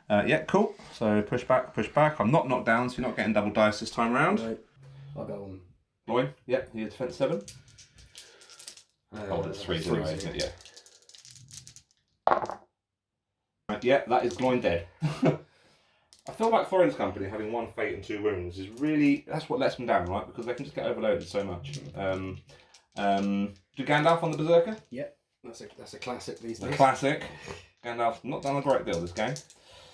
Yeah, cool. So push back, push back. I'm not knocked down, so you're not getting double dice this time round. Right. I'll go on. Gloin, yeah, you defense 7. It's 3 anyway, isn't it? Yeah. Yeah, that is Gloin dead. I feel like Thorin's company having 1 fate and 2 wounds is really, that's what lets them down, right? Because they can just get overloaded so much. Do Gandalf on the Berserker? Yep, that's a classic these days. A classic. Gandalf's not done a great deal this game.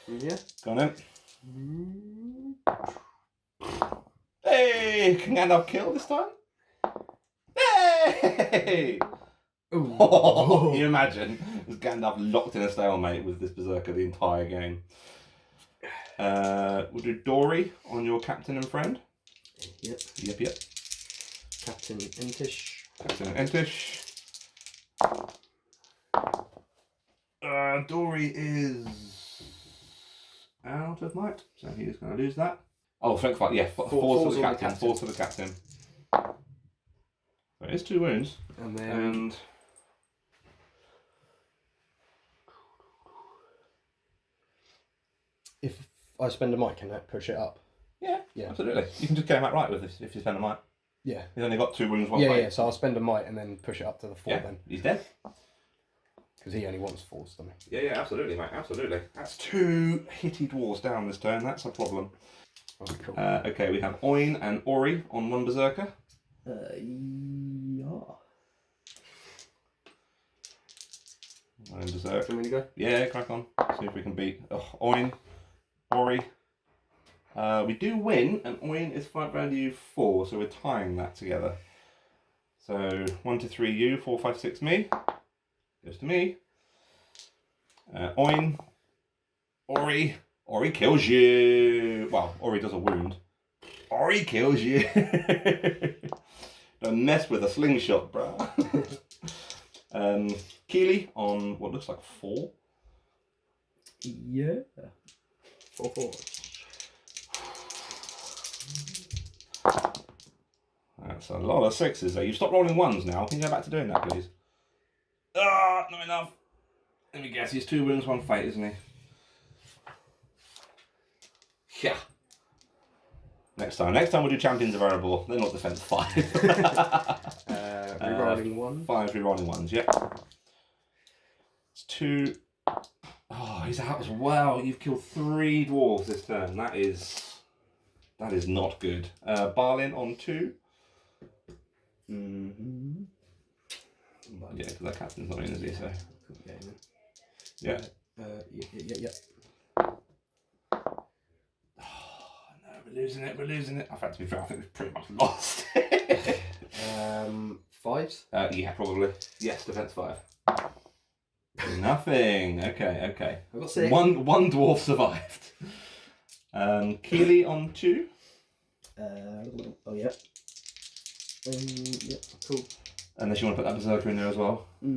Yeah. Go on in. Hey! Can Gandalf kill this time? Hey! Can you imagine? Is Gandalf locked in a stalemate with this Berserker the entire game? We'll do Dory on your captain and friend. Yep. Yep. Captain Entish. Captain and Entish. Dory is out of might, so he is going to lose that. Oh, strength fight, yeah. 4 for the captain. 4 for the captain. So it is 2 wounds. And then... And... If I spend a might, can that push it up? Yeah, absolutely. You can just get him outright with this if you spend a might. Yeah. He's only got 2 wounds, 1 Yeah, fight. yeah, so I'll spend a might and then push it up to the 4 then. He's dead. Because he only wants 4, doesn't he? Yeah, absolutely, mate, absolutely. That's 2 hitty dwarves down this turn, that's a problem. Oh, cool. Okay, we have Oin and Ori on 1 Berserker. Yeah. One Berserk. Do you want me to go? Yeah, crack on. See if we can beat Oin, Ori. We do win, and Oin is fight value 4, so we're tying that together. So 1 to 3 you, 4, 5, 6 me. Goes to me. Oin, Ori. Ori kills you. Well, Ori does a wound. Ori kills you. Don't mess with a slingshot, bro. Keely on what looks like 4. Yeah. 4/4. That's a lot of 6s there. You've stopped rolling 1s now. Can you go back to doing that, please? Ah, not enough. Let me guess. He's 2 wounds, 1 fate, isn't he? Yeah. Next time we'll do champions of variable. They're not defense 5. Rerolling 1. 5 rerolling 1s. Yep. It's 2. Oh, he's out as well. You've killed 3 dwarves this turn. That is not good. Barlin on 2. Mm-hmm. Yeah, because that captain's not in, is he? So. Yeah. Yeah. We're losing it. In fact, to be fair, I think we've pretty much lost. 5s? Yeah, probably. Yes, defense 5. Nothing. Okay. I've got 6. One dwarf survived. Keely on 2. Oh yeah. Yeah, cool. Unless you want to put that berserker in there as well. We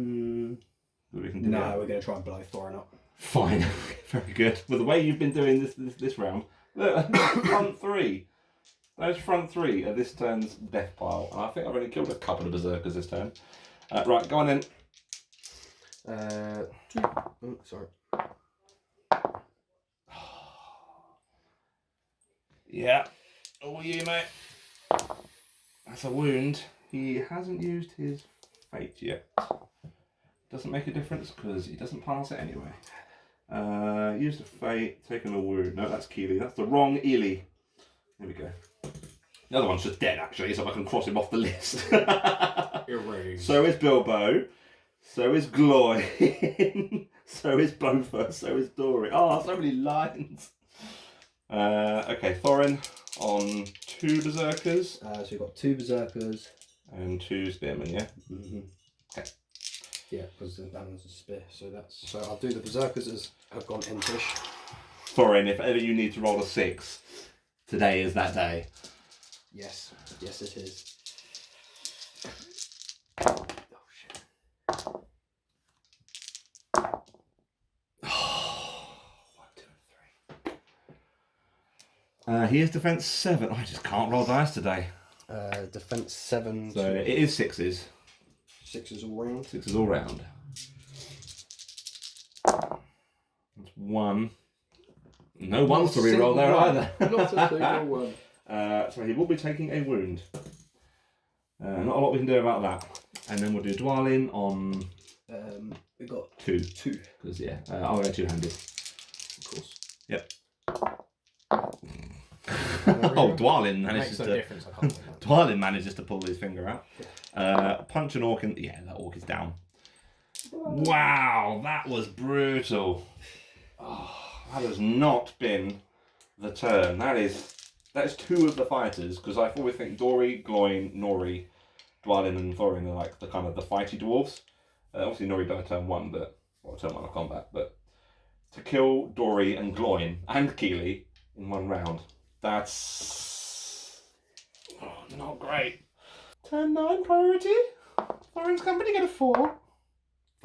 can do that. We're going to try and blow Thorin up. Fine. Very good. Well, the way you've been doing this round, look, front 3. Those front 3 are this turn's death pile, and I think I've only killed a couple of berserkers this turn. Right, go on then. 2. Oh, sorry. Yeah. All you, mate. That's a wound. He hasn't used his fate yet. Doesn't make a difference because he doesn't pass it anyway. Used a fate, taken a wound. No, that's Keely. That's the wrong Ely. There we go. The other one's just dead, actually, so I can cross him off the list. Erased. So is Bilbo. So is Gloin. So is Bofa. So is Dory. Oh, so many lines. Okay, Thorin on 2 berserkers. So you've got 2 berserkers. And 2 spearmen, yeah? Mm-hmm. Okay. Yeah, because that one's a spear, so I'll do the berserkers as have gone entish. Thorin, if ever you need to roll a 6, today is that day. Yes it is. Oh, 1, 2, and 3. He is defense 7. I just can't roll dice today. Defense 7. So it is 6s. 6s all round. 6s all round. That's 1. No ones to reroll there either. Not a single one. So he will be taking a wound. Not a lot we can do about that. And then we'll do Dwalin on. We got 2. 2. Because yeah, I'll go 2-handed. Of course. Yep. Oh, Dwalin manages Makes no difference. I can't do that. Dwalin manages to pull his finger out. Punch an orc in. Yeah, that orc is down. Wow, that was brutal. Oh, that has not been the turn. That is 2 of the fighters, because I always think Dory, Gloin, Nori, Dwalin and Thorin are like the kind of the fighty dwarves. Obviously Nori died turn 1, turn 1 of combat, but to kill Dory and Gloin and Keely in 1 round, that's not great. Turn 9 priority. Thorin's company get a 4.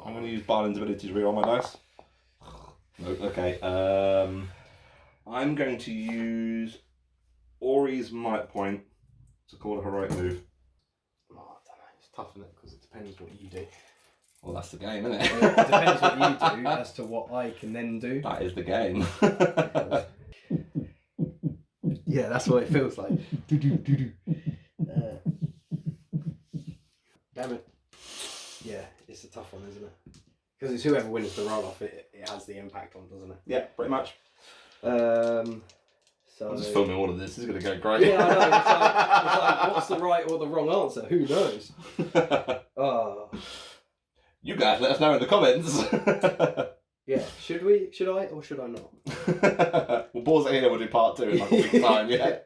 I'm going to use Barlin's ability to reroll my dice. No, okay. I'm going to use Ori's might point to call a heroic move. Oh, I don't know. It's tough, isn't it? Because it depends what you do. Well, that's the game, isn't it? It depends what you do as to what I can then do. That is the game. Yeah, that's what it feels like. Damn it. Yeah, it's a tough one, isn't it? Because it's whoever wins the roll-off, it has the impact on, doesn't it? Yeah, pretty much. So I'm just filming all of this. This is going to go great. Yeah, I know. It's like, what's the right or the wrong answer? Who knows? Oh. You guys let us know in the comments. Yeah, should I or should I not? We'll pause it here, we'll do part 2 in like a week's time, yeah?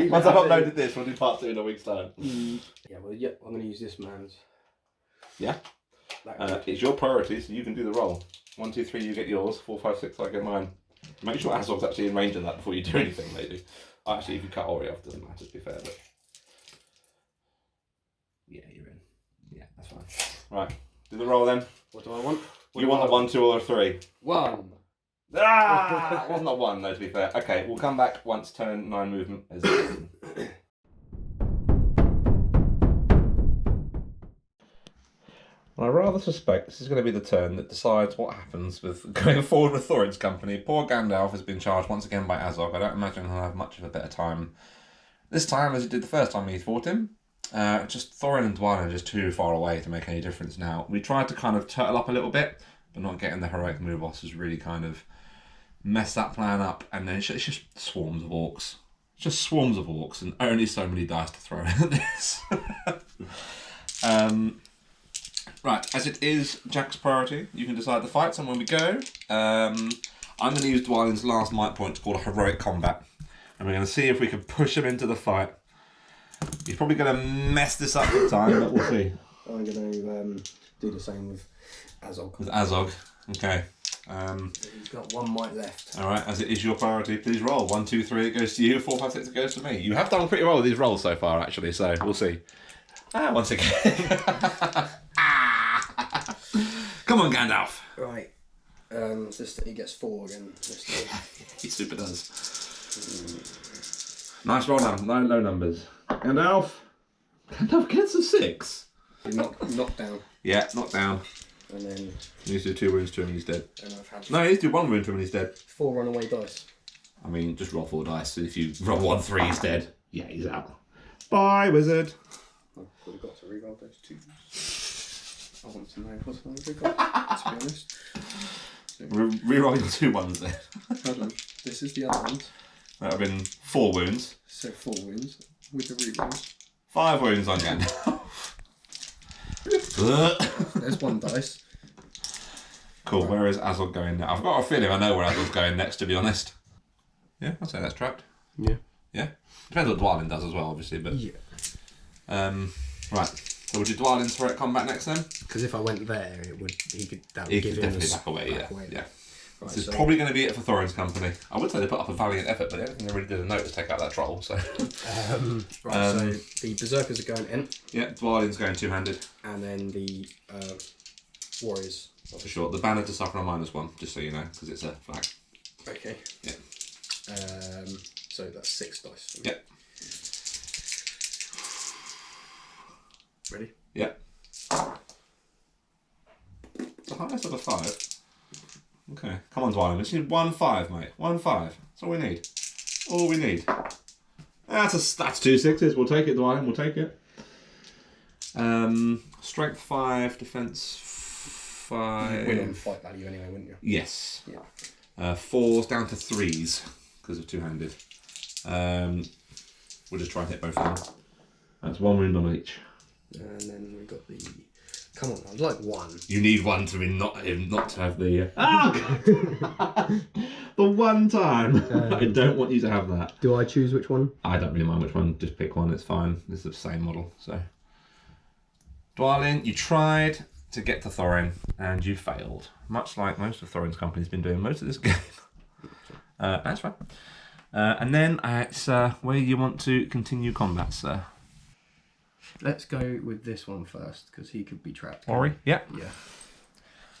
Once I've uploaded this, we'll do part 2 in a week's time. Yeah, well, yeah, I'm going to use this man's. Yeah? It's your priority, so you can do the roll. 1, 2, 3, you get yours. 4, 5, 6, I get mine. Make sure Azog's actually in range of that before you do anything, maybe. Actually, if you cut Ori off, it doesn't matter, to be fair, but... Yeah, you're in. Yeah, that's fine. Right, Do the roll then. What do I want? You want a 1, 2, or a 3? 1. Ah! It wasn't a 1 though, to be fair. Okay, we'll come back once turn 9 movement is done. I rather suspect this is going to be the turn that decides what happens with going forward with Thorin's company. Poor Gandalf has been charged once again by Azog. I don't imagine he'll have much of a better time this time as he did the first time he fought him. Just Thorin and Dwalin are just too far away to make any difference now. We tried to kind of turtle up a little bit, but not getting the heroic move boss has really kind of messed that plan up. And then it's just swarms of orcs. Just swarms of orcs and only so many dice to throw at this. Right, as it is Jack's priority, you can decide the fights and when we go. I'm going to use Dwalin's last might point to call a heroic combat. And we're going to see if we can push him into the fight. He's probably going to mess this up with time, but we'll see. I'm going to do the same with Azog. With Azog, okay. He's got 1 might left. Alright, as it is your priority, please roll. 1, 2, 3, it goes to you. 4, 5, 6, it goes to me. You have done pretty well with these rolls so far, actually, so we'll see. Once again. Come on, Gandalf. Right. He gets 4 again. He super does. Nice roll now. No low numbers. Gandalf. Gandalf gets a 6. Knocked down. Yeah, knocked down. And then... He needs to do 2 wounds to him and he's dead. And I've had No, he needs to do 1 wound to him and he's dead. 4 runaway dice. I mean, just roll 4 dice. If you roll 1, 3, he's dead. Yeah, he's out. Bye, wizard. I've probably got to reroll those 2. I want to know what I reroll, to be honest. So, Reroll your 2 ones then. hold on. This is the other ones. That have been 4 wounds. So 4 wounds with the rerolls. 5 wounds on Gandalf. There's 1 dice. Cool, where is Azog going now? I've got a feeling I know where Azog's going next, to be honest. Yeah, I'd say that's trapped. Yeah. Yeah? Depends what Dwalin does as well, obviously, but... Yeah. Right. So would you Dwalin's heroic combat next then? Because if I went there, that would He give could him definitely a back away, yeah. Yeah. Right, This is so, probably going to be it for Thorin's company. I would say they put up a valiant effort, but the only thing they really did a note was take out that troll, so... so the Berserkers are going in. Yeah, Dwalin's going two-handed. And then the Warriors. For sure. The banner to suffer on -1, just so you know, because it's a flag. Okay. Yeah. So that's 6 dice. Yeah. Ready? Yeah. The highest of a 5. Okay, come on, Dwalin. We just need 1 5, mate. 1 5. That's all we need. All we need. That's 2 6s. We'll take it, Dwalin. We'll take it. Strength 5, defense 5. Win on fight value anyway, wouldn't you? Yes. Yeah. 4s down to 3s because of two-handed. We'll just try and hit both of them. That's 1 wound on each. And then we got the. Come on, I'd like 1. You need 1 to not to have the. The one time. I don't want you to have that. Do I choose which one? I don't really mind which one. Just pick one. It's fine. This is the same model. So, Dwalin, you tried to get to Thorin and you failed, much like most of Thorin's company's been doing most of this game. That's fine. And then it's where you want to continue combat, sir. Let's go with this one first, because he could be trapped. Ori? Yep. Yeah.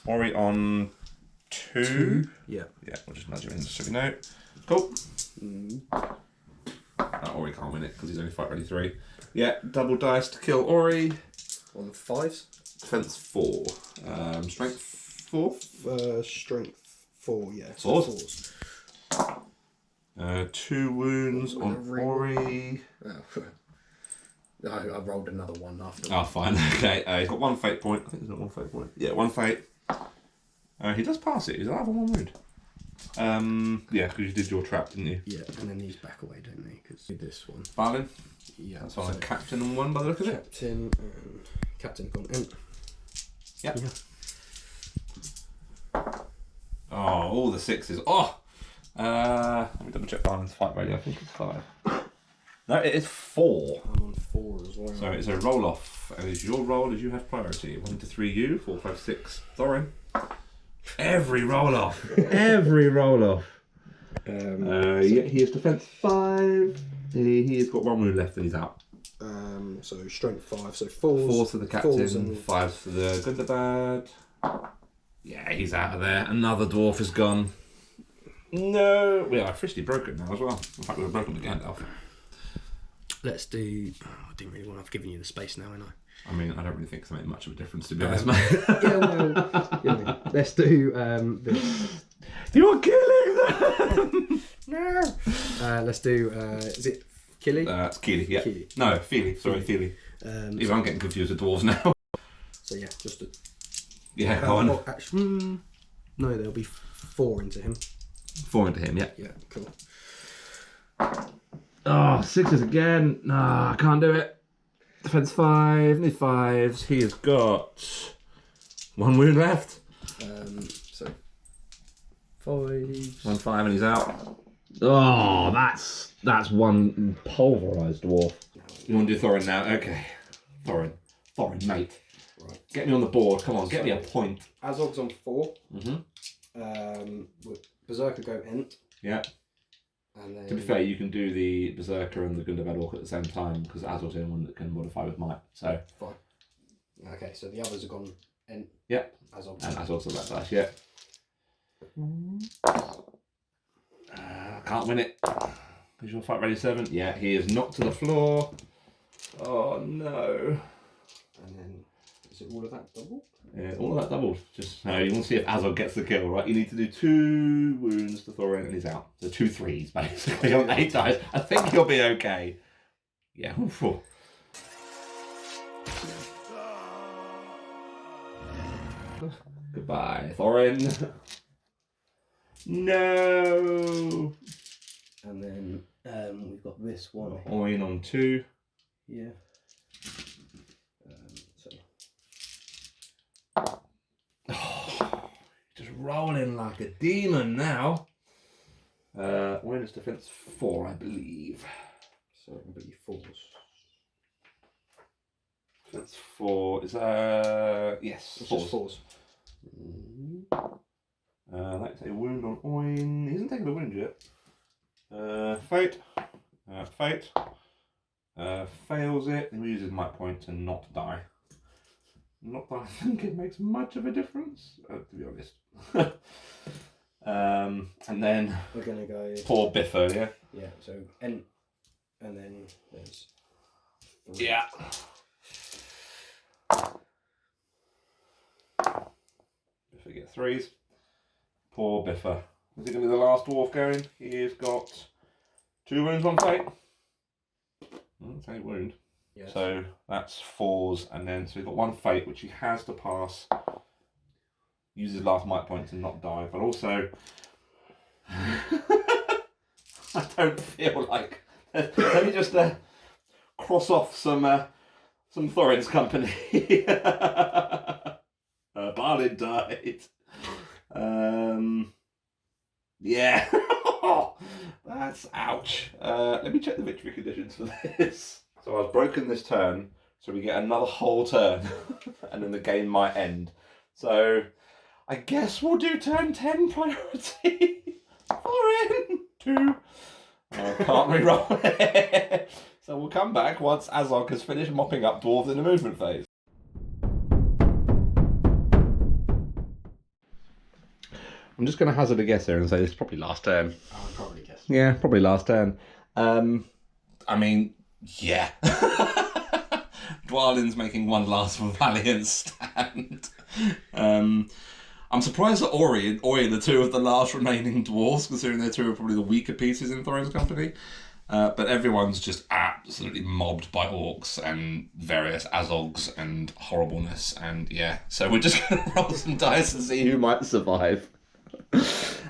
Ori on 2. Yeah. Yeah, we'll just nudge him in so we know. Cool. Ori can't win it because he's only fight ready 3. Yeah, double dice to kill Ori. On 5s? Defense 4. Strength 4? Strength 4, yeah. Fours? 4s. 2 wounds on Ori. Oh. No, I rolled another 1 after. Oh, fine. Okay, he's got 1 fate point. I think he's got 1 fate point. Yeah, 1 fate. He does pass it. He's alive on 1 wound. Yeah, because you did your trap, didn't you? Yeah, and then he's back away, don't they? Because this one. Balin? Yeah. That's fine. So captain on 1 by the look of it. Captain gone in. Yep. Yeah. Oh, all the 6s. Oh! Let me double check Balin's fight value. I think it's 5. No, it is 4. I'm on 4 as well. So it's a roll off, and it's your roll as you have priority. 1 to 3 you, 4, 5, 6 Thorin. Every roll off. Every roll off. Yeah, he has defense 5. He has got 1 wound left and he's out. So strength 5, so 4s. 4 for the captain, fours and 5 for the Gundabad. Yeah, he's out of there. Another dwarf is gone. No, we are officially broken now as well. In fact, we were broken with Gandalf. Let's do. Oh, I didn't really want to have given you the space now, ain't I? I mean, I don't really think it's made much of a difference, to be honest, mate. Yeah, well, you know, let's do this. You're killing them! No. Let's do. Is it Killy? It's Keely, yeah. Keely. No, Feely. Sorry, Feely. Even I'm getting confused with dwarves now. So yeah, just a. Yeah, go on. Actually, no, there'll be 4 into him. 4 into him, yeah. Yeah, cool. Oh, 6s again. Nah, I can't do it. Defense 5, need 5s. He has got 1 wound left. So 5. 1 5 and he's out. Oh, that's one pulverised dwarf. You want to do Thorin now? Okay. Thorin, mate. Right. Get me on the board. Come on, get me a point. Azog's on 4. Mm-hmm. With Berserker go Ent. Yeah. And then, To be fair, you can do the Berserker and the Gundabad Orc at the same time because Azog's the only one that can modify with might. So. Fine. Okay, so the others are gone Ent. Yep. Azog. And Azog's on that dice, yeah. Can't win it. Visual fight ready 7. Yeah, he is knocked to the floor. Oh no. And then, is it all of that double? Yeah, all of that doubled. Just you want to see if Azog gets the kill, right? You need to do 2 wounds to Thorin and he's out. So 2 3s basically on 8 dice. I think he'll be okay. Yeah. Oof. Goodbye, Thorin. No. And then we've got this one. Oin on 2. Yeah. Just rolling like a demon now. Oin is defense 4, I believe. So it'll be 4s. Defense 4 is yes, It's 4s. just 4s. That's a wound on Oin. He hasn't taken the wound yet. Fate. Fate. Fails it. He uses might point to not die. Not that I think it makes much of a difference, to be honest. And then We're gonna go. poor Biffer, yeah? Yeah, so Ent. And then there's 3. Yeah. Biffer get 3s. Poor Biffer. Is he going to be the last dwarf going? He's got 2 wounds, 1 fate. That's a wound. Yes. So that's 4s, and then so he's got 1 fate, which he has to pass. Use his last might point to not die, but also I don't feel like. Let me just cross off some Thorin's company. Balin died. Yeah. That's ouch. Let me check the victory conditions for this. So I've broken this turn, so we get another whole turn, and then the game might end. So I guess we'll do turn 10 priority. Thorin! 2. Can't re-roll it. So we'll come back once Azog has finished mopping up dwarves in the movement phase. I'm just going to hazard a guess here and say this is probably last turn. I'll probably guess. Yeah, probably last turn. I mean, yeah. Dwalin's making one last valiant stand. I'm surprised that Ori and are 2 of the last remaining dwarves, considering they're 2 of probably the weaker pieces in Thorin's company. But everyone's just absolutely mobbed by orcs and various Azogs and horribleness. And yeah, so we're just going to roll some dice and see who might survive.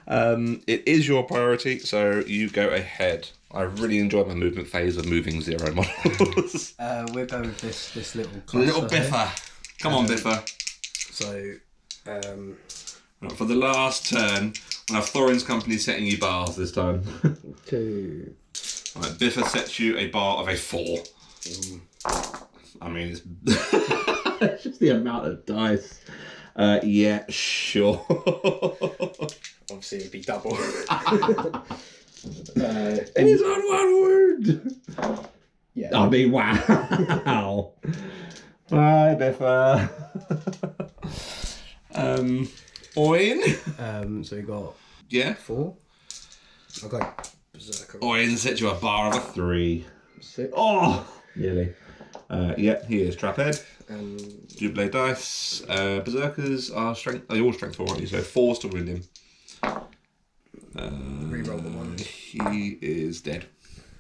It is your priority, so you go ahead. I really enjoyed my movement phase of moving 0 models. We'll go with this little cluster Little Biffer. Come on, Biffer. So, Right, for the last turn, we'll have Thorin's company setting you bars this time. 2. Right, Biffer sets you a bar of a 4. I mean, it's it's just the amount of dice. Yeah, sure. Obviously, it'd be double. And he's on 1 wound. Yeah. I mean, wow. I differ. Oin? So you got Yeah. 4. Okay. Berserker. Oin set you a bar of a 3. 6. Oh! Nearly. Yeah, he is Traphead. And Dublé dice. Berserkers are strength. They're all strength 4, aren't you? So 4's to wound him. reroll the 1. He is dead.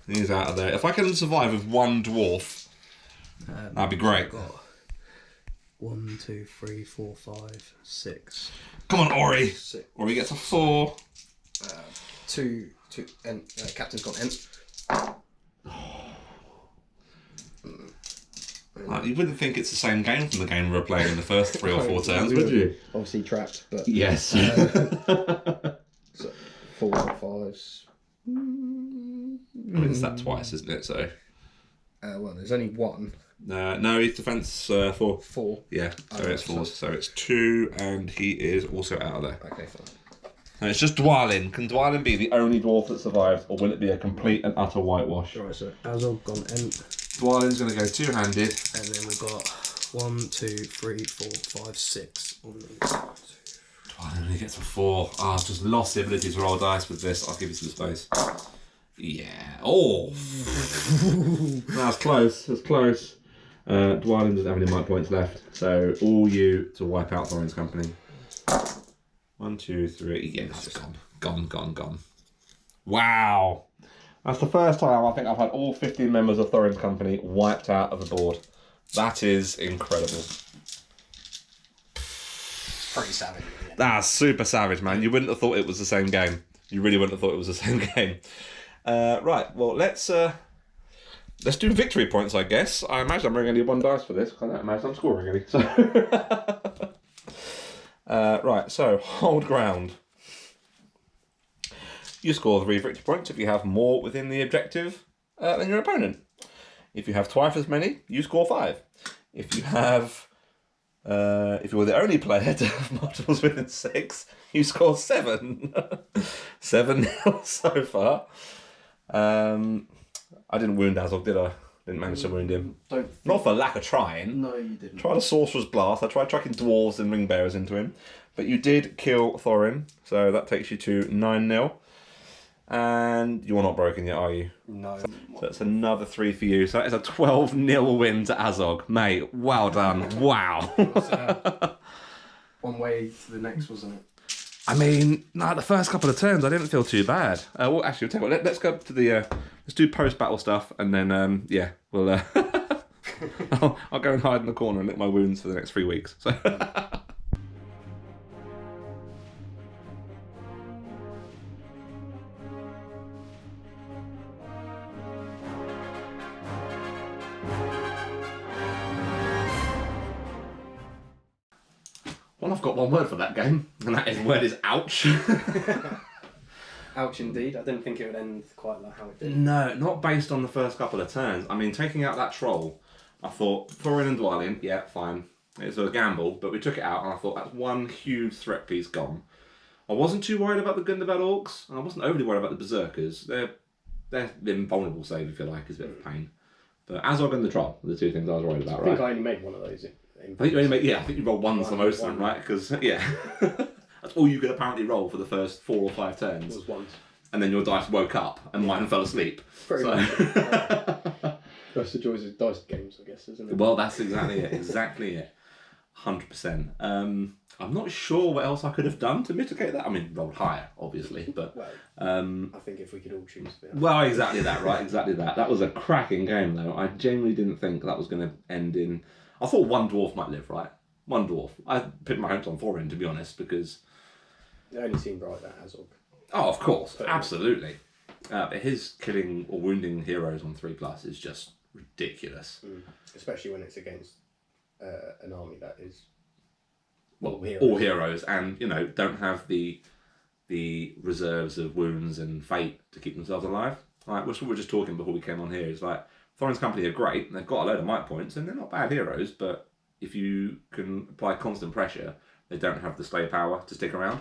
He's out of there. If I can survive with 1 dwarf, that'd be great. Got 1, 2, 3, 4, 5, 6. Come on, Ori. 6. Ori gets a 4. 2, and Captain's got Ent. You wouldn't think it's the same game from the game we were playing in the first 3 or 4 turns, We would were you? Obviously trapped, but Yes. so 4, 5s. I mean, it's that twice, isn't it? So. Well, there's only 1. No, he's defense 4. 4. Yeah, so Oh, it's 4. So it's 2, and he is also out of there. Okay, fine. And it's just Dwalin. Can Dwalin be the only dwarf that survives, or will it be a complete and utter whitewash? Right, so Azog gone Ent, Dwalin's going to go 2-handed. and then we've got 1, 2, 3, 4, 5, 6 on these. Dwalin only gets a 4. I've just lost the ability to roll dice with this. I'll give you some space. Yeah. Oh! That's close. That's close. Dwalin doesn't have any might points left, so all you to wipe out Thorin's company. 1, 2, 3. Yeah, that's gone. Wow. That's the first time I think I've had all 15 members of Thorin's company wiped out of the board. That is incredible. Pretty savage. Yeah. That's super savage, man. You wouldn't have thought it was the same game. You really wouldn't have thought it was the same game. Right, well, let's do victory points, I guess. I imagine I'm only going to need 1 dice for this. I don't imagine I'm scoring any. So. Right, so hold ground. You score 3 victory points if you have more within the objective than your opponent. If you have twice as many, you score 5. If you have, if you're the only player to have multiples within 6, you score 7. 7-0 so far. I didn't wound Azog, did I? Didn't manage to wound him. Not for lack of trying. No, you didn't. Tried a Sorcerer's Blast. I tried chucking dwarves and ring bearers into him. But you did kill Thorin, so that takes you to 9-0. And you're not broken yet, are you? No. So that's another 3 for you. So that is a 12-0 win to Azog. Mate, well done. Wow. One way to the next, wasn't it? I mean, no, the first couple of turns I didn't feel too bad. Well, actually, tell you what, let's go up to the let's do post-battle stuff, and then yeah, we'll I'll go and hide in the corner and lick my wounds for the next 3 weeks. So. Well, I've got one word for that game, and that word is ouch. Ouch indeed. I didn't think it would end quite like how it did. No, not based on the first couple of turns. I mean, taking out that troll, I thought, Thorin and Dwalin, yeah, fine. It's a gamble, but we took it out, and I thought that's one huge threat piece gone. I wasn't too worried about the Gundabad Orcs, and I wasn't overly worried about the Berserkers. They're the invulnerable save, if you like, is a bit of a pain. But Azog and the troll are the 2 things I was worried about, I right? think I only made one of those. I think you only make, I think you roll ones for most of them, right? Because, yeah. That's all you could apparently roll for the first 4 or 5 turns. Was ones. And then your dice woke up and mine fell asleep. Pretty So- much. That's the joys of dice games, I guess, isn't it? Well, that's exactly it. Exactly it. 100%. I'm not sure what else I could have done to mitigate that. I mean, rolled higher, obviously, but... Well, I think if we could all choose to be Well, exactly that, right? Exactly that. That was a cracking game, though. I genuinely didn't think that was going to end in... I thought 1 dwarf might live, right? 1 dwarf. I put my hopes on Thorin, to be honest, because... It only seemed right that Azog. Oh, of course. Absolutely. But his killing or wounding heroes on 3+ is just ridiculous. Especially when it's against an army that is... Well, all heroes, and, you know, don't have the reserves of wounds and fate to keep themselves alive. Like, which we were just talking before we came on here, is like, Thorin's company are great, and they've got a load of might points, and they're not bad heroes, but if you can apply constant pressure, they don't have the stay power to stick around.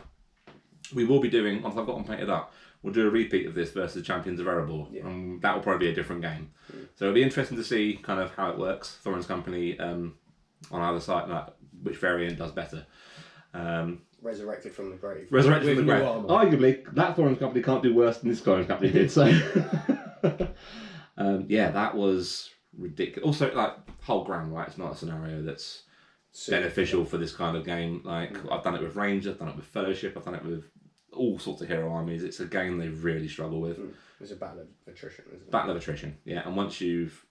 we will be doing, once I've got them painted up, we'll do a repeat of this versus Champions of Erebor. Yeah. That will probably be a different game. So it'll be interesting to see kind of how it works. Thorin's company on either side, like which variant does better. Resurrected from the grave. Resurrected from the With grave. new armour. Arguably, that Thorin's company can't do worse than this Thorin's company did. So, yeah, that was ridiculous. Also, like whole ground, right? It's not a scenario that's beneficial for this kind of game. Like I've done it with Ranger, I've done it with Fellowship, I've done it with all sorts of hero armies. It's a game they really struggle with. It's a battle of attrition, isn't it? Battle of attrition, yeah. And once you've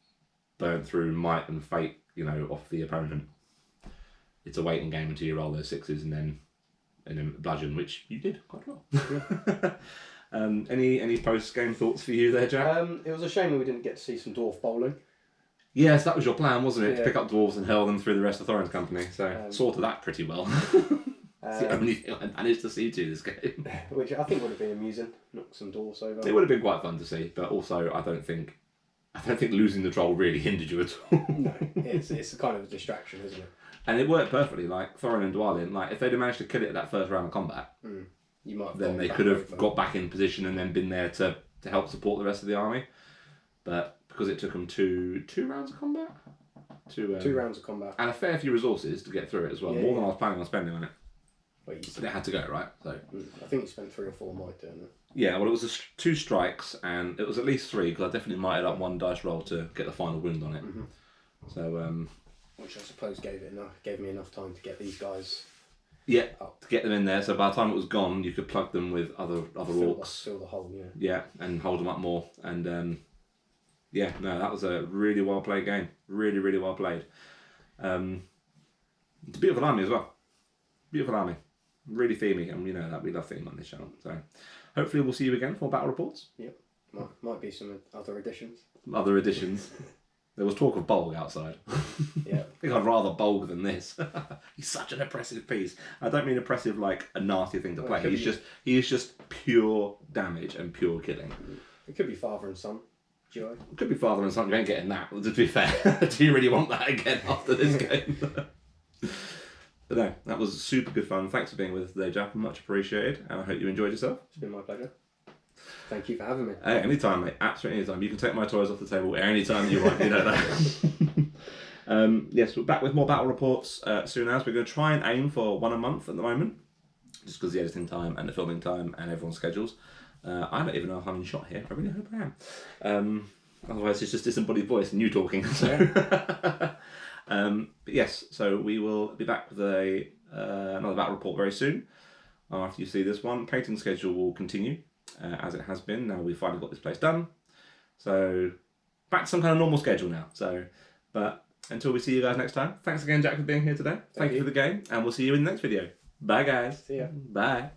burnt through might and fate, you know, off the opponent, it's a waiting game until you roll those sixes and then bludgeon, which you did quite well. Any post game thoughts for you there, Jack? It was a shame that we didn't get to see some dwarf bowling. Yes, that was your plan, wasn't it? Yeah. To pick up dwarves and hurl them through the rest of Thorin's company. So sorted that pretty well. It's the only thing I managed to see to this game. Which I think would have been amusing. Knock some dwarfs over. It would have been quite fun to see, but also I don't think losing the troll really hindered you at all. No, it's a kind of a distraction, isn't it? And it worked perfectly. Like Thorin and Dwalin, like if they'd have managed to kill it at that first round of combat, You might have then gone they back could have over. got back in position and then been there to help support the rest of the army. But because it took them two rounds of combat, 2 rounds of combat. and a fair few resources to get through it as well, more than I was planning on spending on it. Well, But it had to go, right? So I think you spent 3 or 4 might doing it. yeah, well, it was 2 strikes, and it was at least 3 because I definitely mighted up 1 dice roll to get the final wound on it. So Which I suppose gave me enough time to get these guys yeah, up. to get them in there. So by the time it was gone, you could plug them with other orcs. Fill the hole, yeah. Yeah, and hold them up more. And yeah, no, that was a really well played game. Really, really well played. It's a beautiful army as well. Beautiful army. Really themey, and you know that we love theme on this channel. So hopefully we'll see you again for battle reports. Yep. Might be some other additions. Other additions. There was talk of Bolg outside. Yeah. I think I'd rather Bolg than this. He's such an oppressive piece. I don't mean oppressive like a nasty thing to play. He is just pure damage and pure killing. It could be father and son duo. Could be father and son. You ain't getting that. To be fair, do you really want that again after this game? But no, that was super good fun. Thanks for being with us today, Jack. Much appreciated, and I hope you enjoyed yourself. It's been my pleasure. Thank you for having me. Hey, anytime, mate. Absolutely anytime. You can take my toys off the table anytime you want. You know that. Yes, we're back with more battle reports soon as. We're going to try and aim for 1 a month at the moment, just because the editing time and the filming time and everyone's schedules. I don't even know if I'm in shot here. I really hope I am. Otherwise, it's just disembodied voice and you talking. So. But yes, so we will be back with another battle report very soon. After you see this one, painting schedule will continue as it has been. Now we've finally got this place done, so back to some kind of normal schedule now. So, but until we see you guys next time, thanks again, Jack, for being here today. Thank you for the game, and we'll see you in the next video. Bye, guys. See ya. Bye.